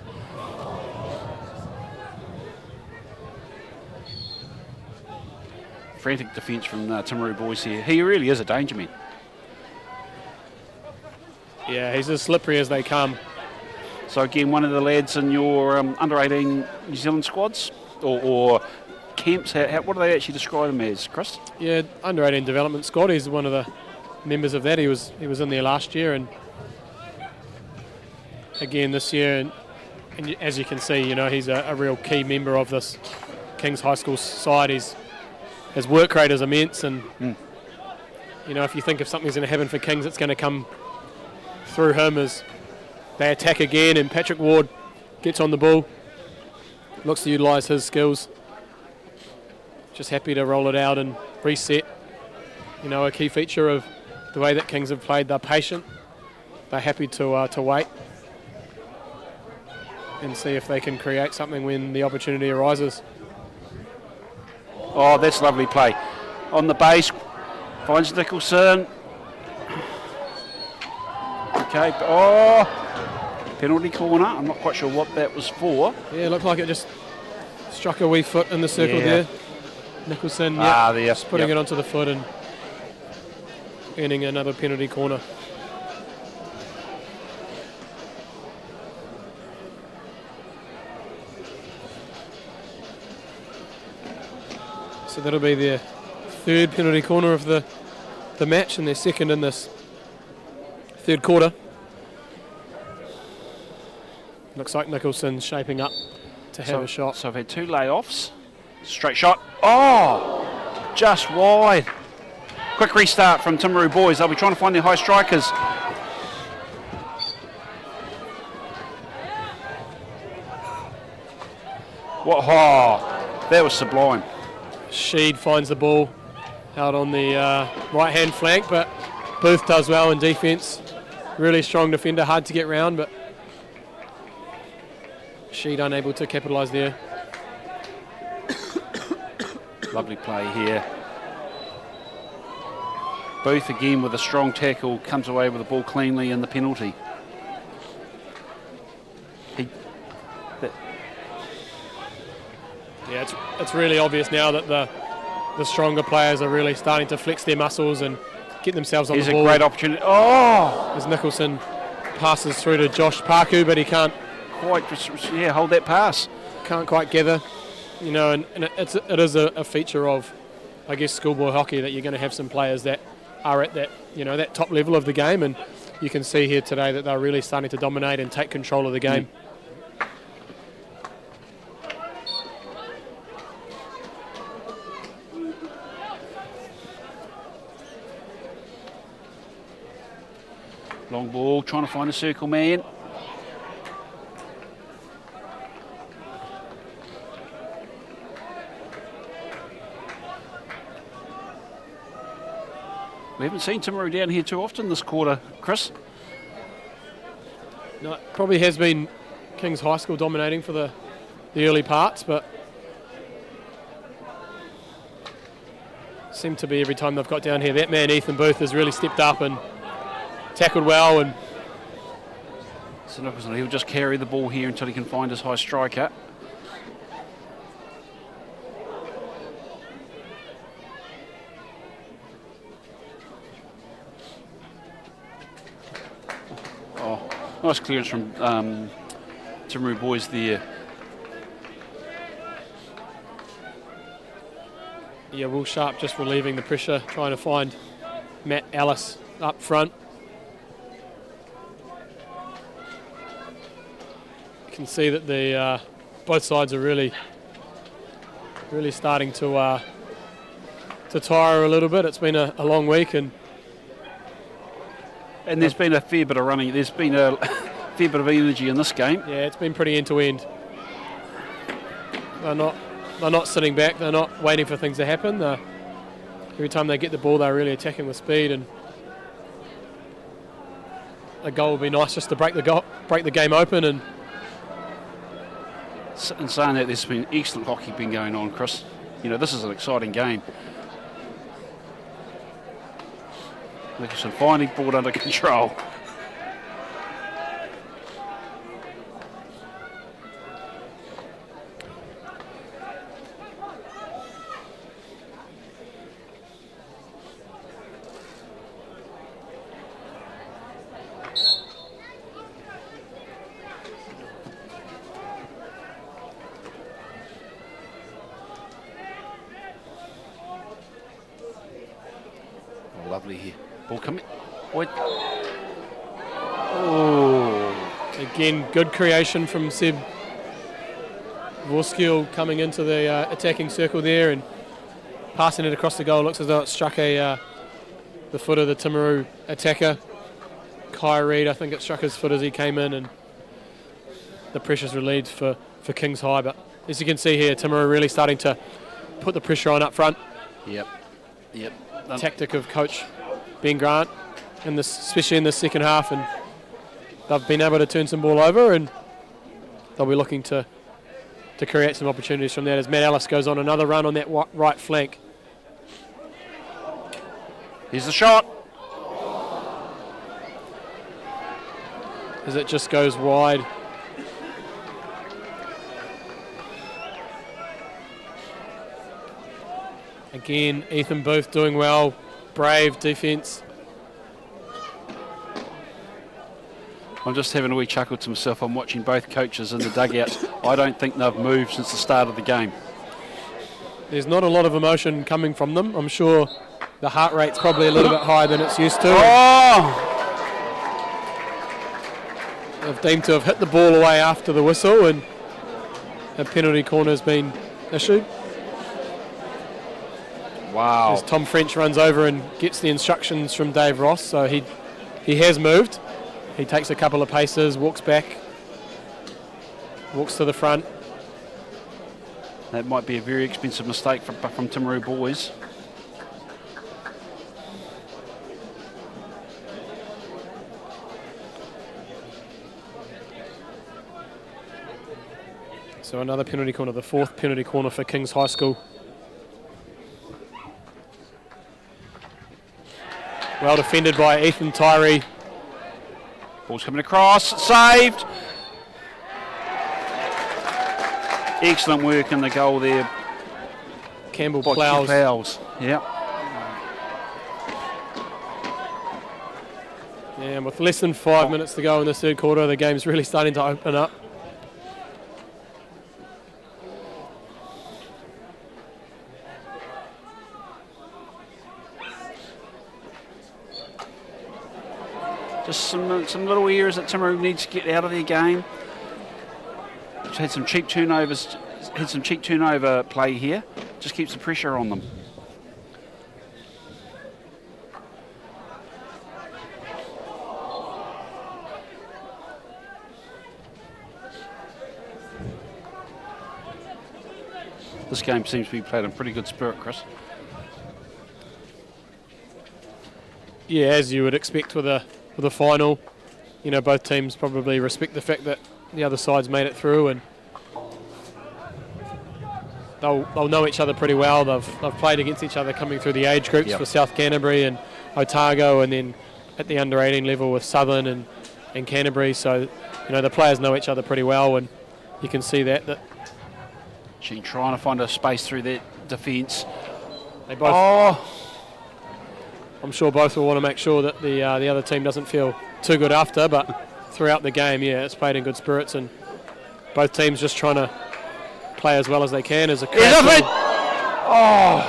[SPEAKER 2] frantic defence from Timaru boys here. He really is a danger man.
[SPEAKER 1] Yeah, he's as slippery as they come.
[SPEAKER 2] So again, one of the lads in your under-18 New Zealand squads or camps, what do they actually describe them as, Chris?
[SPEAKER 1] Yeah, under-18 development squad. He's one of the members of that. He was in there last year and again this year. And as you can see, you know, he's a real key member of this King's High School side. His work rate is immense, and you know, if you think if something's going to happen for Kings, it's going to come through him as they attack again, and Patrick Ward gets on the ball, looks to utilise his skills. Just happy to roll it out and reset. You know, a key feature of the way that Kings have played, they're patient. They're happy to wait and see if they can create something when the opportunity arises.
[SPEAKER 2] Oh, that's lovely play. On the base, finds Nicholson. Okay, penalty corner. I'm not quite sure what that was for.
[SPEAKER 1] Yeah, it looked like it just struck a wee foot in the circle there. Nicholson, just putting it onto the foot and earning another penalty corner. So that'll be their third penalty corner of the match and their second in this third quarter. Looks like Nicholson's shaping up to have a shot.
[SPEAKER 2] So I've had two layoffs. Straight shot. Oh, just wide. Quick restart from Timaru boys. They'll be trying to find their high strikers. What? Oh, that was sublime.
[SPEAKER 1] Sheed finds the ball out on the right-hand flank, but Booth does well in defence. Really strong defender, hard to get round, but Sheed unable to capitalise there.
[SPEAKER 2] Lovely play here. Booth again with a strong tackle, comes away with the ball cleanly in the penalty.
[SPEAKER 1] Yeah, it's really obvious now that the stronger players are really starting to flex their muscles and get themselves on the ball.
[SPEAKER 2] Here's a great opportunity. Oh!
[SPEAKER 1] As Nicholson passes through to Josh Parku, but he can't
[SPEAKER 2] quite hold that pass.
[SPEAKER 1] Can't quite gather. You know, and it is a feature of, I guess, schoolboy hockey that you're going to have some players that are at that, you know, that top level of the game, and you can see here today that they're really starting to dominate and take control of the game.
[SPEAKER 2] Long ball, trying to find a circle man. We haven't seen Timaru down here too often this quarter, Chris.
[SPEAKER 1] No, it probably has been King's High School dominating for the early parts, but seemed to be every time they've got down here. That man, Ethan Booth, has really stepped up and tackled well. And
[SPEAKER 2] so Nicholson, he'll just carry the ball here until he can find his high striker. Nice clearance from Timaru boys there.
[SPEAKER 1] Yeah, Will Sharp just relieving the pressure, trying to find Matt Ellis up front. You can see that the both sides are really starting to tire a little bit. It's been a long week, and
[SPEAKER 2] there's been a fair bit of running. There's been a fair bit of energy in this game.
[SPEAKER 1] Yeah, it's been pretty end to end. They're not sitting back. They're not waiting for things to happen. Every time they get the ball, they're really attacking with speed, and a goal would be nice just to break the game open. And
[SPEAKER 2] in saying that, there's been excellent hockey been going on, Chris. You know, this is an exciting game. Nicholson finally brought under control. lovely here. Ball coming. What? Oh.
[SPEAKER 1] Again, good creation from Seb Vorskil coming into the attacking circle there and passing it across the goal. Looks as though it struck the foot of the Timaru attacker. Kai Reid, I think it struck his foot as he came in, and the pressure's relieved for Kings High. But as you can see here, Timaru really starting to put the pressure on up front.
[SPEAKER 2] Yep.
[SPEAKER 1] Tactic of coach Ben Grant, especially in the second half, and they've been able to turn some ball over, and they'll be looking to create some opportunities from that as Matt Ellis goes on another run on that right flank.
[SPEAKER 2] Here's the shot.
[SPEAKER 1] As it just goes wide. Again, Ethan Booth doing well. Brave defence.
[SPEAKER 2] I'm just having a wee chuckle to myself. I'm watching both coaches in the dugout. I don't think they've moved since the start of the game.
[SPEAKER 1] There's not a lot of emotion coming from them. I'm sure the heart rate's probably a little bit higher than it's used to.
[SPEAKER 2] Oh!
[SPEAKER 1] They've deemed to have hit the ball away after the whistle, and a penalty corner has been issued.
[SPEAKER 2] Wow.
[SPEAKER 1] As Tom French runs over and gets the instructions from Dave Ross, so he has moved. He takes a couple of paces, walks back, walks to the front.
[SPEAKER 2] That might be a very expensive mistake from Timaru boys.
[SPEAKER 1] So another penalty corner, the fourth penalty corner for Kings High School. Well defended by Ethan Tyree.
[SPEAKER 2] Ball's coming across, saved. Excellent work in the goal there.
[SPEAKER 1] Campbell Ploughs.
[SPEAKER 2] Yeah.
[SPEAKER 1] And with less than 5 minutes to go in the third quarter, the game's really starting to open up.
[SPEAKER 2] Just some little areas that Timaru needs to get out of their game. Just had some cheap turnovers, turnover play here. Just keeps the pressure on them. This game seems to be played in pretty good spirit, Chris.
[SPEAKER 1] Yeah, as you would expect with a final, you know, both teams probably respect the fact that the other side's made it through, and they'll know each other pretty well. They've played against each other coming through the age groups for South Canterbury and Otago, and then at the under 18 level with Southern and Canterbury. So, you know, the players know each other pretty well, and you can see that.
[SPEAKER 2] She's trying to find a space through that defence.
[SPEAKER 1] They both. I'm sure both will want to make sure that the other team doesn't feel too good after, but throughout the game, yeah, it's played in good spirits, and both teams just trying to play as well as they can. As a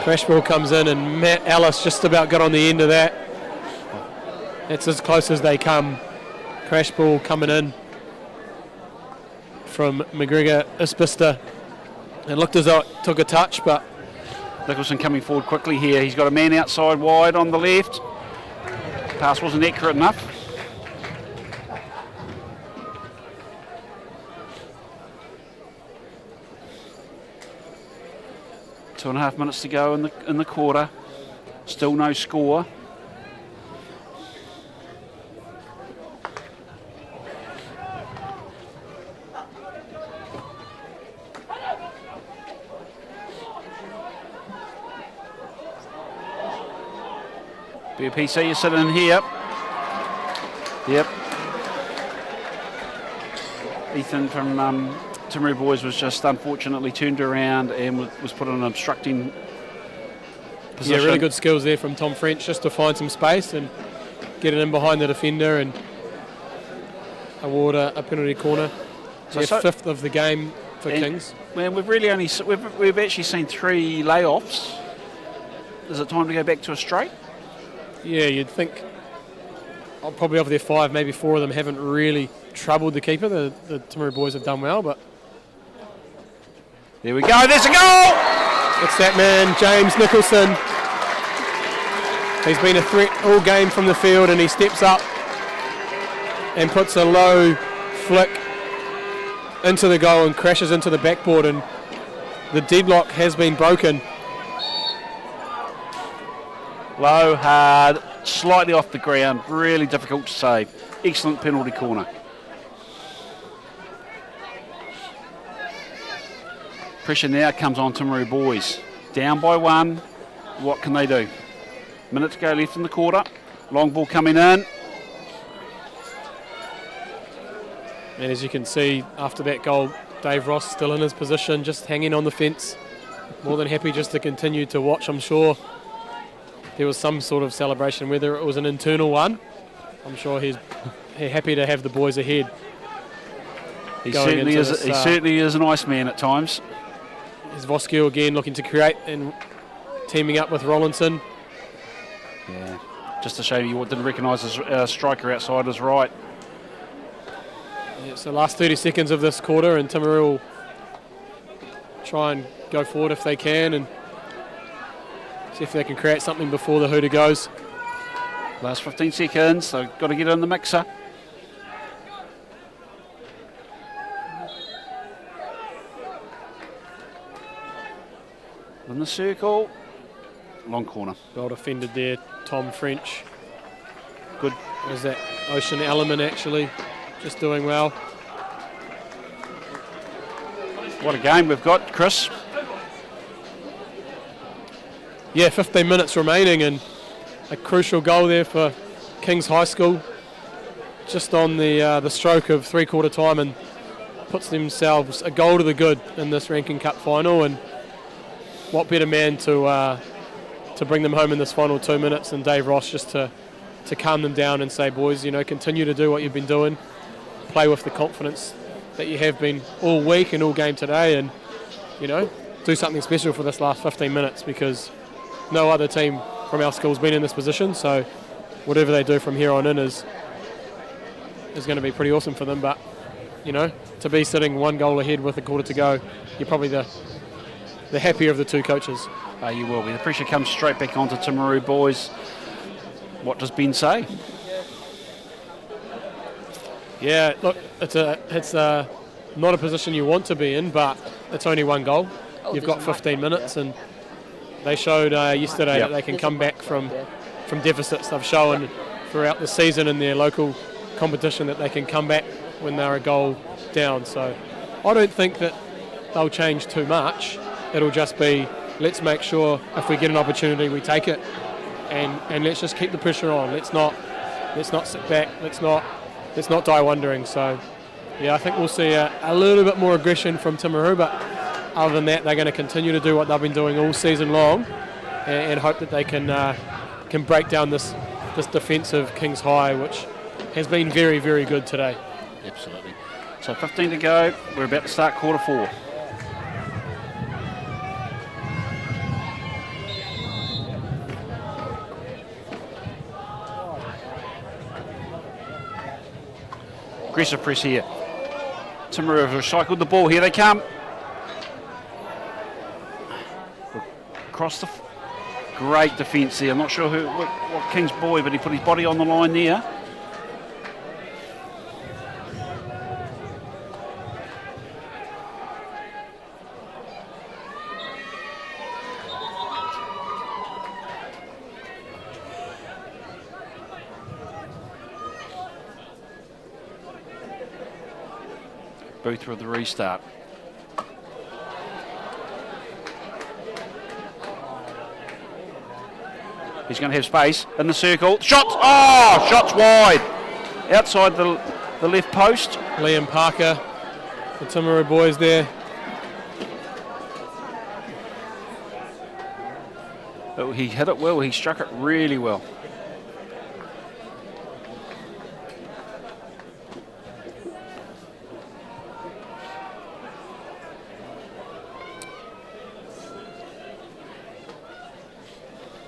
[SPEAKER 1] crash ball comes in, and Matt Ellis just about got on the end of that. It's as close as they come. Crash ball coming in from McGregor Ispista. It looked as though it took a touch, but
[SPEAKER 2] Nicholson coming forward quickly here. He's got a man outside wide on the left. Pass wasn't accurate enough. Two and a half minutes to go in the quarter. Still no score. BPC is sitting in here. Yep. Ethan from Timaru Boys was just unfortunately turned around and was put in an obstructing position.
[SPEAKER 1] Yeah, really good skills there from Tom French just to find some space and get it in behind the defender and award a penalty corner. So fifth of the game for Kings.
[SPEAKER 2] Man, we've actually seen 3 layoffs. Is it time to go back to a straight?
[SPEAKER 1] Yeah, you'd think probably of their 5, maybe 4 of them haven't really troubled the keeper. The Timaru boys have done well, but...
[SPEAKER 2] There we go, there's a goal!
[SPEAKER 1] It's that man, James Nicholson. He's been a threat all game from the field, and he steps up and puts a low flick into the goal and crashes into the backboard, and the deadlock has been broken.
[SPEAKER 2] Low, hard, slightly off the ground, really difficult to save. Excellent penalty corner. Pressure now comes on Timaru boys. Down by 1, what can they do? Minute to go left in the quarter. Long ball coming in.
[SPEAKER 1] And as you can see, after that goal, Dave Ross still in his position, just hanging on the fence. More than happy just to continue to watch. I'm sure there was some sort of celebration, whether it was an internal one. I'm sure he's happy to have the boys ahead.
[SPEAKER 2] He certainly is an Iceman at times.
[SPEAKER 1] There's Voskuil again looking to create and teaming up with Rollinson.
[SPEAKER 2] Yeah, just a shame you didn't recognise his striker outside his right.
[SPEAKER 1] Yeah, so last 30 seconds of this quarter, and Timaru will try and go forward if they can and see if they can create something before the hooter goes.
[SPEAKER 2] Last 15 seconds, so got to get in the mixer. In the circle, long corner.
[SPEAKER 1] Well defended there, Tom French.
[SPEAKER 2] Good.
[SPEAKER 1] There's that Ocean Element actually, just doing well.
[SPEAKER 2] What a game we've got, Chris.
[SPEAKER 1] Yeah, 15 minutes remaining and a crucial goal there for Kings High School. Just on the stroke of three-quarter time, and puts themselves a goal to the good in this Rankin Cup final. And what better man to bring them home in this final 2 minutes than Dave Ross, just to calm them down and say, boys, you know, continue to do what you've been doing, play with the confidence that you have been all week and all game today, and, you know, do something special for this last 15 minutes, because no other team from our school's been in this position. So whatever they do from here on in is going to be pretty awesome for them. But, you know, to be sitting 1 goal ahead with a quarter to go, you're probably the happier of the two coaches.
[SPEAKER 2] You will be. The pressure comes straight back onto Timaru boys. What does Ben say?
[SPEAKER 1] Yeah, look, it's not a position you want to be in, but it's only 1 goal. You've got 15 minutes, and they showed yesterday that they can come back from deficits. They've shown throughout the season in their local competition that they can come back when they're a goal down. So I don't think that they'll change too much. It'll just be, let's make sure if we get an opportunity we take it, and let's just keep the pressure on. Let's not sit back. Let's not die wondering. So yeah, I think we'll see a little bit more aggression from Timaru, but other than that, they're going to continue to do what they've been doing all season long, and hope that they can break down this defence of Kings High, which has been very, very good today.
[SPEAKER 2] Absolutely. So 15 to go. We're about to start quarter 4. Aggressive press here. Timaru have recycled the ball. Here they come. Across the... Great defence there. I'm not sure what King's boy, but he put his body on the line there. Booth with the restart. He's going to have space in the circle. Shots! Oh, shots wide. Outside the left post.
[SPEAKER 1] Liam Parker, the Timaru boys there.
[SPEAKER 2] Oh, he hit it well. He struck it really well.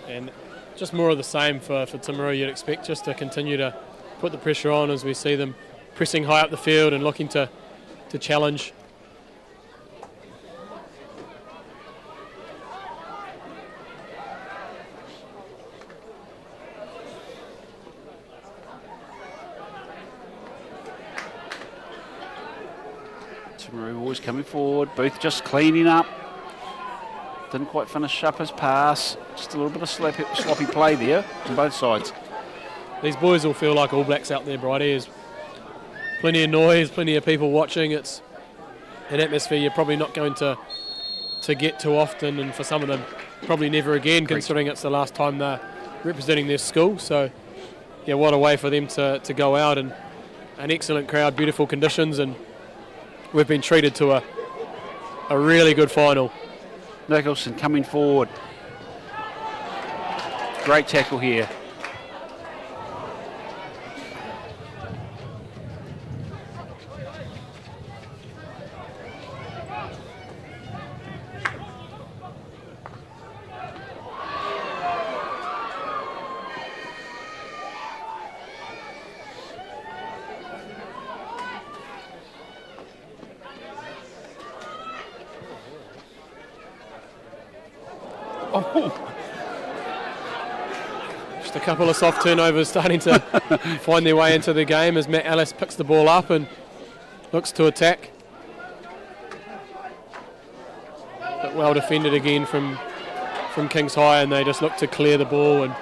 [SPEAKER 1] And just more of the same for Timaru. You'd expect just to continue to put the pressure on as we see them pressing high up the field and looking to challenge.
[SPEAKER 2] Timaru always coming forward. Booth just cleaning up. Didn't quite finish up his pass. Just a little bit of sloppy play there on both sides.
[SPEAKER 1] These boys will feel like All Blacks out there, Bridie. There's plenty of noise, plenty of people watching. It's an atmosphere you're probably not going to get too often, and for some of them, probably never again, considering it's the last time they're representing their school. So, yeah, what a way for them to go out, and an excellent crowd, beautiful conditions, and we've been treated to a really good final.
[SPEAKER 2] Nicholson coming forward. Great tackle here.
[SPEAKER 1] Just a couple of soft turnovers starting to find their way into the game as Matt Ellis picks the ball up and looks to attack. But well defended again from Kings High, and they just look to clear the ball, and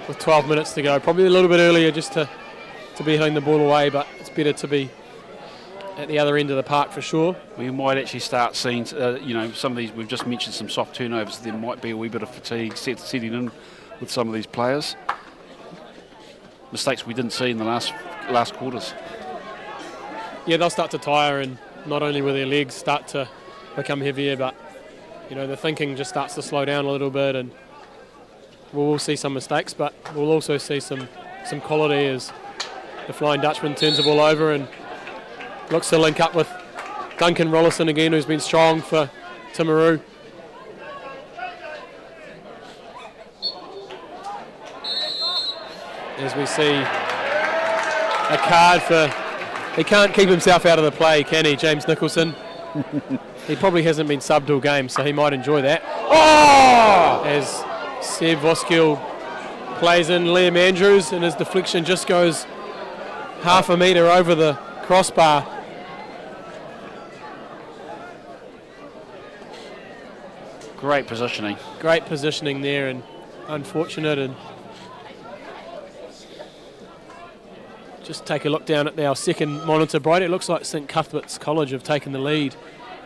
[SPEAKER 1] with 12 minutes to go, probably a little bit earlier just to be hitting the ball away, but it's better to be at the other end of the park for sure.
[SPEAKER 2] We might actually start seeing, some of these, we've just mentioned some soft turnovers. There might be a wee bit of fatigue setting in with some of these players. Mistakes we didn't see in the last quarters.
[SPEAKER 1] Yeah, they'll start to tire, and not only will their legs start to become heavier, but the thinking just starts to slow down a little bit, and we'll see some mistakes, but we'll also see some quality as the Flying Dutchman turns the ball over and looks to link up with Duncan Rollison again, who's been strong for Timaru. As we see a card for, he can't keep himself out of the play, can he, James Nicholson? He probably hasn't been subbed all game, so he might enjoy that. Oh! As Seb Voskill plays in Liam Andrews, and his deflection just goes half a metre over the crossbar.
[SPEAKER 2] Great positioning.
[SPEAKER 1] Great positioning there, and unfortunate. And just take a look down at our second monitor, Bright. It looks like St Cuthbert's College have taken the lead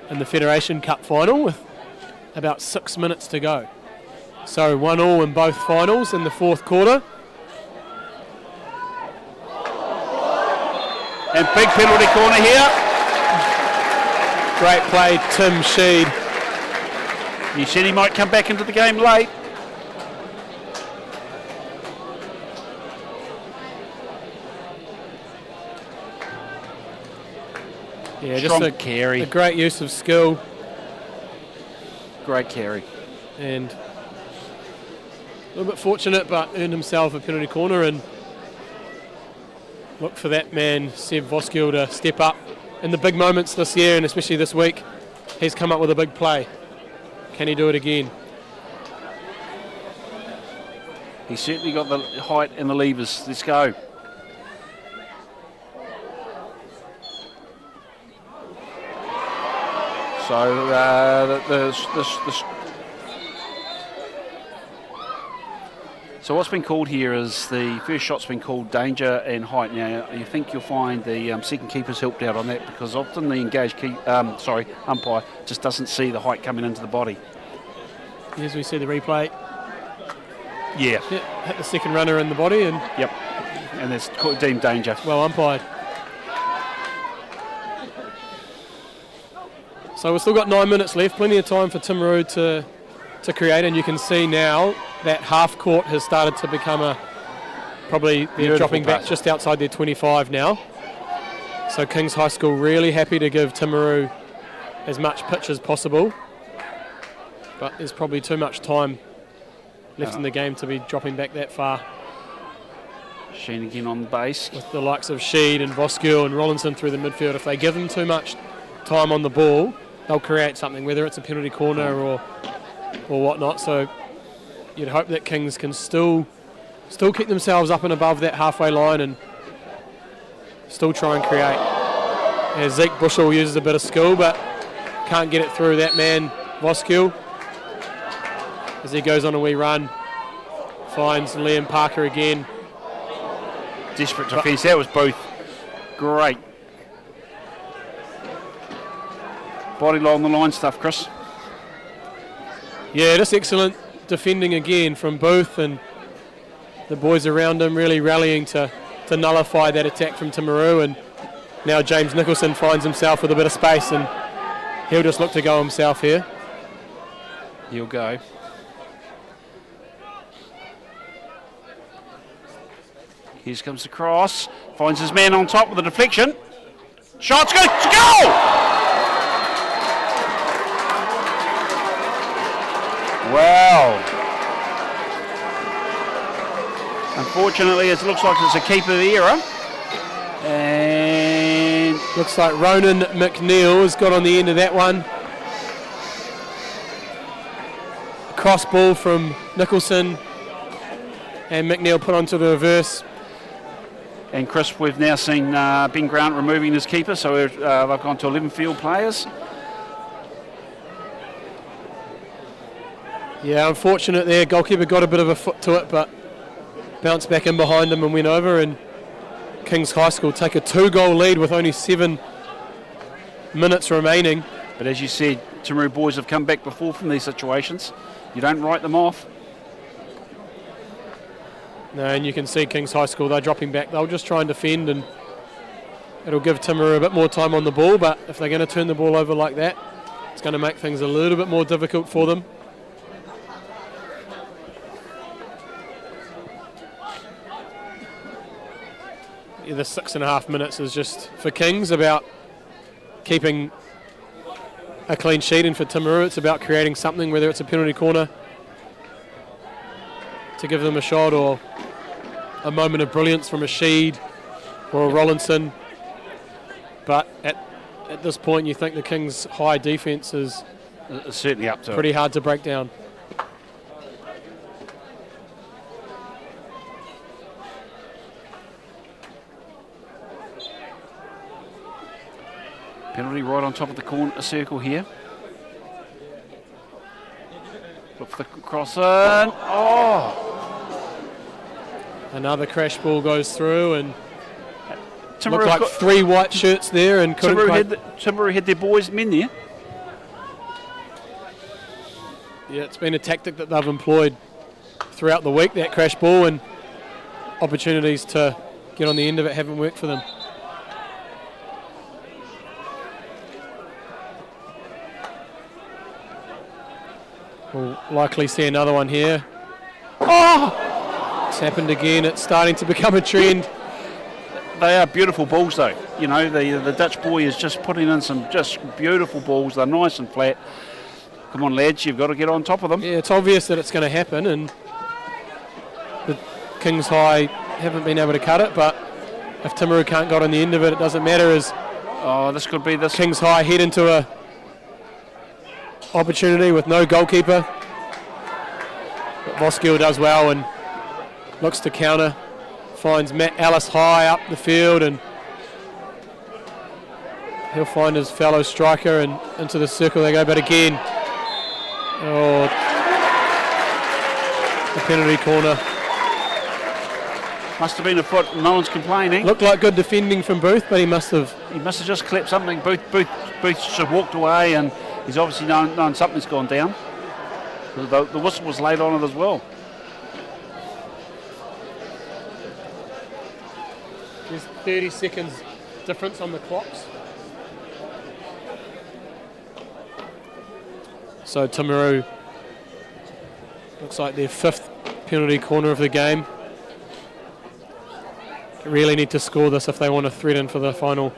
[SPEAKER 1] in the Federation Cup final with about 6 minutes to go. So 1-1 in both finals in the fourth quarter.
[SPEAKER 2] And big penalty corner here.
[SPEAKER 1] Great play, Tim Sheed.
[SPEAKER 2] You said he might come back into the game late.
[SPEAKER 1] Yeah,
[SPEAKER 2] strong
[SPEAKER 1] just
[SPEAKER 2] carry.
[SPEAKER 1] A great use of skill.
[SPEAKER 2] Great carry.
[SPEAKER 1] And a little bit fortunate, but earned himself a penalty corner, and look for that man, Seb Voskill, to step up in the big moments this year, and especially this week. He's come up with a big play. Can he do it again?
[SPEAKER 2] He's certainly got the height and the levers. Let's go. So so what's been called here is the first shot's been called danger and height. Now you think you'll find the second keeper's helped out on that, because often the engaged umpire just doesn't see the height coming into the body.
[SPEAKER 1] As we see the replay.
[SPEAKER 2] Yeah.
[SPEAKER 1] Hit the second runner in the body, and
[SPEAKER 2] yep. And it's deemed danger.
[SPEAKER 1] Well umpired. So we've still got 9 minutes left, plenty of time for Timaru to create, and you can see now that half court has started to become probably they're dropping back just outside their 25 now. So Kings High School really happy to give Timaru as much pitch as possible, but there's probably too much time left in the game to be dropping back that far.
[SPEAKER 2] Sheen again on the base.
[SPEAKER 1] With the likes of Sheed and Voskuil and Rollinson through the midfield, if they give them too much time on the ball, they'll create something, whether it's a penalty corner or whatnot. So you'd hope that Kings can still keep themselves up and above that halfway line and still try and create. As Zeke Bushell uses a bit of skill, but can't get it through that man, Voskuil. As he goes on a wee run, finds Liam Parker again.
[SPEAKER 2] Desperate defence. That was both great. Body along the line stuff, Chris.
[SPEAKER 1] Yeah, just excellent defending again from Booth and the boys around him really rallying to nullify that attack from Timaru. And now James Nicholson finds himself with a bit of space and he'll just look to go himself here.
[SPEAKER 2] He'll go. Here comes the cross. Finds his man on top with a deflection. Shots go to goal! Wow. Unfortunately, it looks like it's a keeper error. And
[SPEAKER 1] looks like Ronan McNeil has got on the end of that one. Cross ball from Nicholson. And McNeil put onto the reverse.
[SPEAKER 2] And Chris, we've now seen Ben Grant removing his keeper, so they've gone to 11 field players.
[SPEAKER 1] Yeah, unfortunate there. Goalkeeper got a bit of a foot to it, but bounced back in behind him and went over. And Kings High School take a 2-goal lead with only 7 minutes remaining.
[SPEAKER 2] But as you said, Timaru boys have come back before from these situations. You don't write them off.
[SPEAKER 1] No, and you can see Kings High School, they're dropping back. They'll just try and defend, and it'll give Timaru a bit more time on the ball. But if they're going to turn the ball over like that, it's going to make things a little bit more difficult for them. Yeah, the 6.5 minutes is just for Kings about keeping a clean sheet, and for Timaru it's about creating something, whether it's a penalty corner to give them a shot or a moment of brilliance from a Sheed or a Rollinson. But at this point you think the Kings' high defence is
[SPEAKER 2] certainly up to
[SPEAKER 1] pretty hard to break down.
[SPEAKER 2] Penalty right on top of the corner circle here. Look for the cross in. Oh!
[SPEAKER 1] Another crash ball goes through, and
[SPEAKER 2] Timaru
[SPEAKER 1] looked like 3 white shirts there, and
[SPEAKER 2] Timaru had their boys men there.
[SPEAKER 1] Yeah, it's been a tactic that they've employed throughout the week, that crash ball, and opportunities to get on the end of it haven't worked for them. We'll likely see another one here. Oh! It's happened again. It's starting to become a trend.
[SPEAKER 2] They are beautiful balls, though. You know, the Dutch boy is just putting in some just beautiful balls. They're nice and flat. Come on, lads, you've got to get on top of them.
[SPEAKER 1] Yeah, it's obvious that it's going to happen, and the Kings High haven't been able to cut it, but if Timaru can't get on the end of it, it doesn't matter, as
[SPEAKER 2] this could be this.
[SPEAKER 1] Kings High head into a opportunity with no goalkeeper. But Voskuil does well and looks to counter. Finds Matt Ellis high up the field, and he'll find his fellow striker, and into the circle they go. But again, the penalty corner.
[SPEAKER 2] Must have been a foot. No one's complaining.
[SPEAKER 1] Looked like good defending from Booth, but he must have
[SPEAKER 2] just clipped something. Booth should have walked away, and he's obviously known something's gone down. The whistle was laid on it as well.
[SPEAKER 1] There's 30 seconds difference on the clocks. So Timaru looks like their 5th penalty corner of the game. They really need to score this if they want to thread in for the final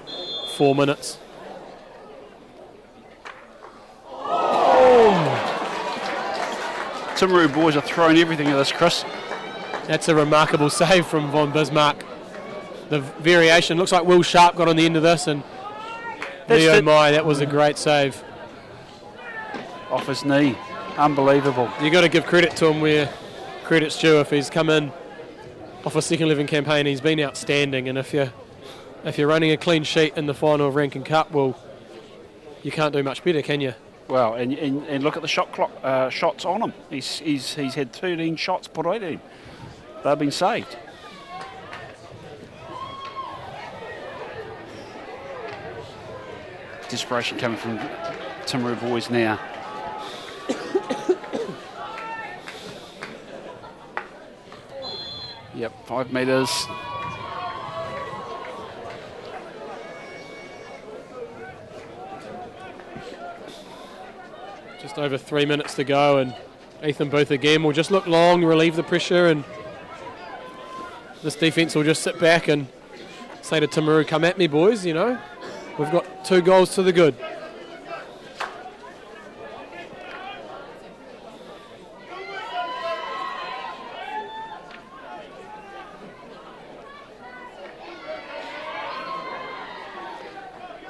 [SPEAKER 1] 4 minutes.
[SPEAKER 2] Timaru boys are throwing everything at this, Chris.
[SPEAKER 1] That's a remarkable save from Von Bismarck. The variation looks like Will Sharp got on the end of this, and Leo Mai, that was a great save.
[SPEAKER 2] Off his knee. Unbelievable.
[SPEAKER 1] You got to give credit to him where credit's due. If he's come in off a second 11 campaign, he's been outstanding, and if you're running a clean sheet in the final of Rankin Cup, well, you can't do much better, can you?
[SPEAKER 2] Well, and look at the shot clock, shots on him. He's had 13 shots put out at him. They've been saved. Desperation coming from Timaru boys now. Yep, 5 metres.
[SPEAKER 1] Just over 3 minutes to go, and Ethan Booth again will just look long, relieve the pressure, and this defence will just sit back and say to Timaru, come at me, boys, you know. We've got 2 goals to the good.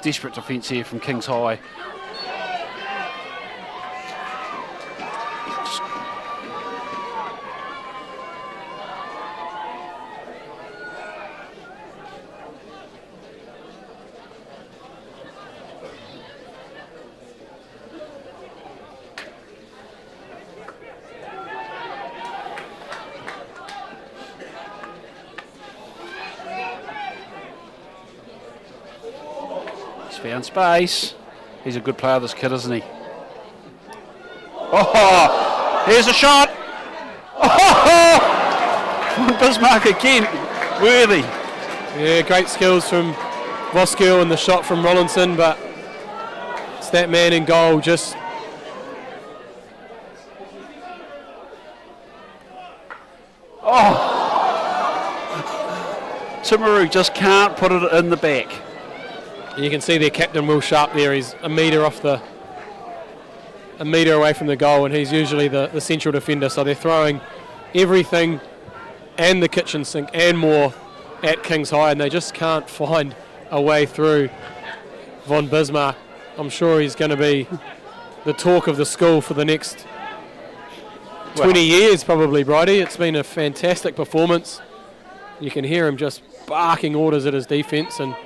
[SPEAKER 2] Desperate defence here from Kings High. Found space. He's a good player, this kid, isn't he? Oh, here's a shot. Oh, Bismarck again. Worthy.
[SPEAKER 1] Yeah, great skills from Voskuil and the shot from Rollinson, but it's that man in goal just...
[SPEAKER 2] Oh! Timaru just can't put it in the back.
[SPEAKER 1] You can see their captain, Will Sharp, there. He's a metre away from the goal, and he's usually the central defender. So they're throwing everything and the kitchen sink and more at Kings High, and they just can't find a way through Von Bismarck. I'm sure he's going to be the talk of the school for the next 20 years, probably, Bridie. It's been a fantastic performance. You can hear him just barking orders at his defence, and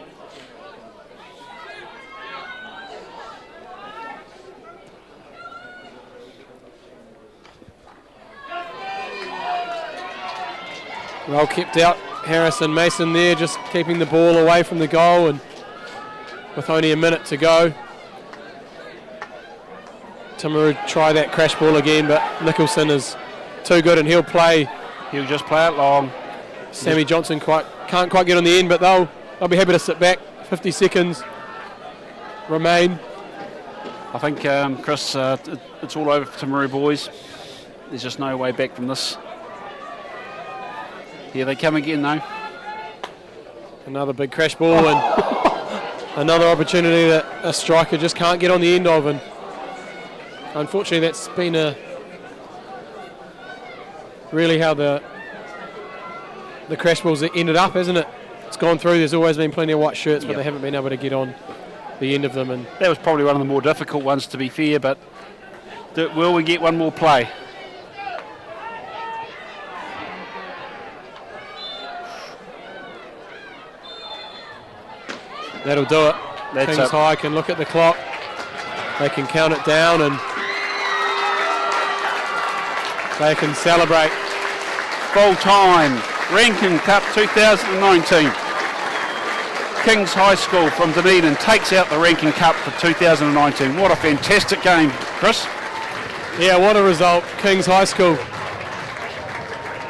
[SPEAKER 1] well kept out. Harrison Mason there just keeping the ball away from the goal, and with only a minute to go. Timaru try that crash ball again, but Nicholson is too good and he'll just play it long. Sammy Johnson can't quite get on the end, but they'll be happy to sit back. 50 seconds remain.
[SPEAKER 2] I think, Chris, it's all over for Timaru boys. There's just no way back from this. Here they come again, though.
[SPEAKER 1] Another big crash ball and another opportunity that a striker just can't get on the end of, and unfortunately that's been really how the crash balls ended up, hasn't it? It's gone through. There's always been plenty of white shirts, but they haven't been able to get on the end of them. And
[SPEAKER 2] that was probably one of the more difficult ones, to be fair, but will we get one more play?
[SPEAKER 1] That'll do it. Kings High can look at the clock. They can count it down and they can celebrate.
[SPEAKER 2] Full time. Rankin Cup 2019. Kings High School from Dunedin takes out the Rankin Cup for 2019. What a fantastic game, Chris.
[SPEAKER 1] Yeah, what a result. Kings High School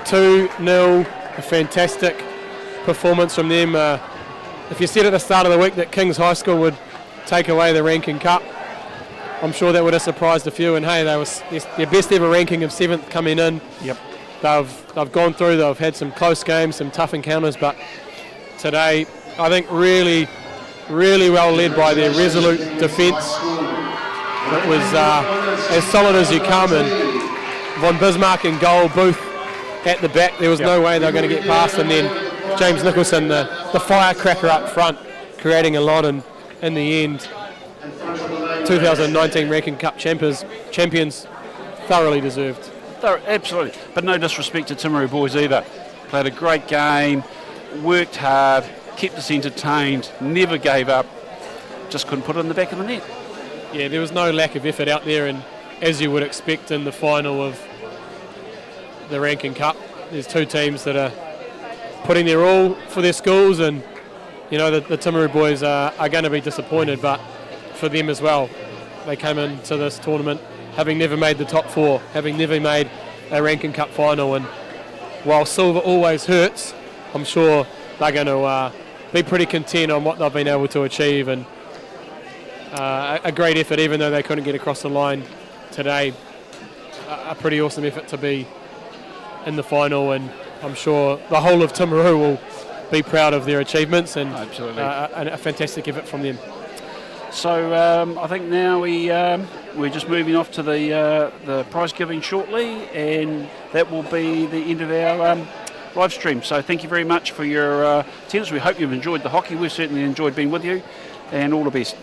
[SPEAKER 1] 2-0. A fantastic performance from them. If you said at the start of the week that Kings High School would take away the Rankin Cup, I'm sure that would have surprised a few. And hey, they was their best ever ranking of 7th coming in.
[SPEAKER 2] Yep.
[SPEAKER 1] They've gone through. They've had some close games, some tough encounters, but today I think really, really well led by their resolute defence. It was as solid as you come, and Von Bismarck and goal, Booth at the back. There was no way they were going to get past, and then James Nicholson, the firecracker up front, creating a lot, and in the end, 2019 Rankin Cup champions thoroughly deserved.
[SPEAKER 2] Absolutely, but no disrespect to Timaru boys either. Played a great game, worked hard, kept us entertained, never gave up, just couldn't put it in the back of the net.
[SPEAKER 1] Yeah, there was no lack of effort out there, and as you would expect in the final of the Rankin Cup, there's two teams that are putting their all for their schools, and you know the Timaru boys are going to be disappointed, but for them as well, they came into this tournament having never made the top four, having never made a Rankin Cup final, and while silver always hurts, I'm sure they're going to be pretty content on what they've been able to achieve, and a great effort even though they couldn't get across the line today. A pretty awesome effort to be in the final, and I'm sure the whole of Timaru will be proud of their achievements, and a fantastic effort from them.
[SPEAKER 2] So I think now we're just moving off to the prize giving shortly, and that will be the end of our live stream. So thank you very much for your attendance. We hope you've enjoyed the hockey. We've certainly enjoyed being with you, and all the best.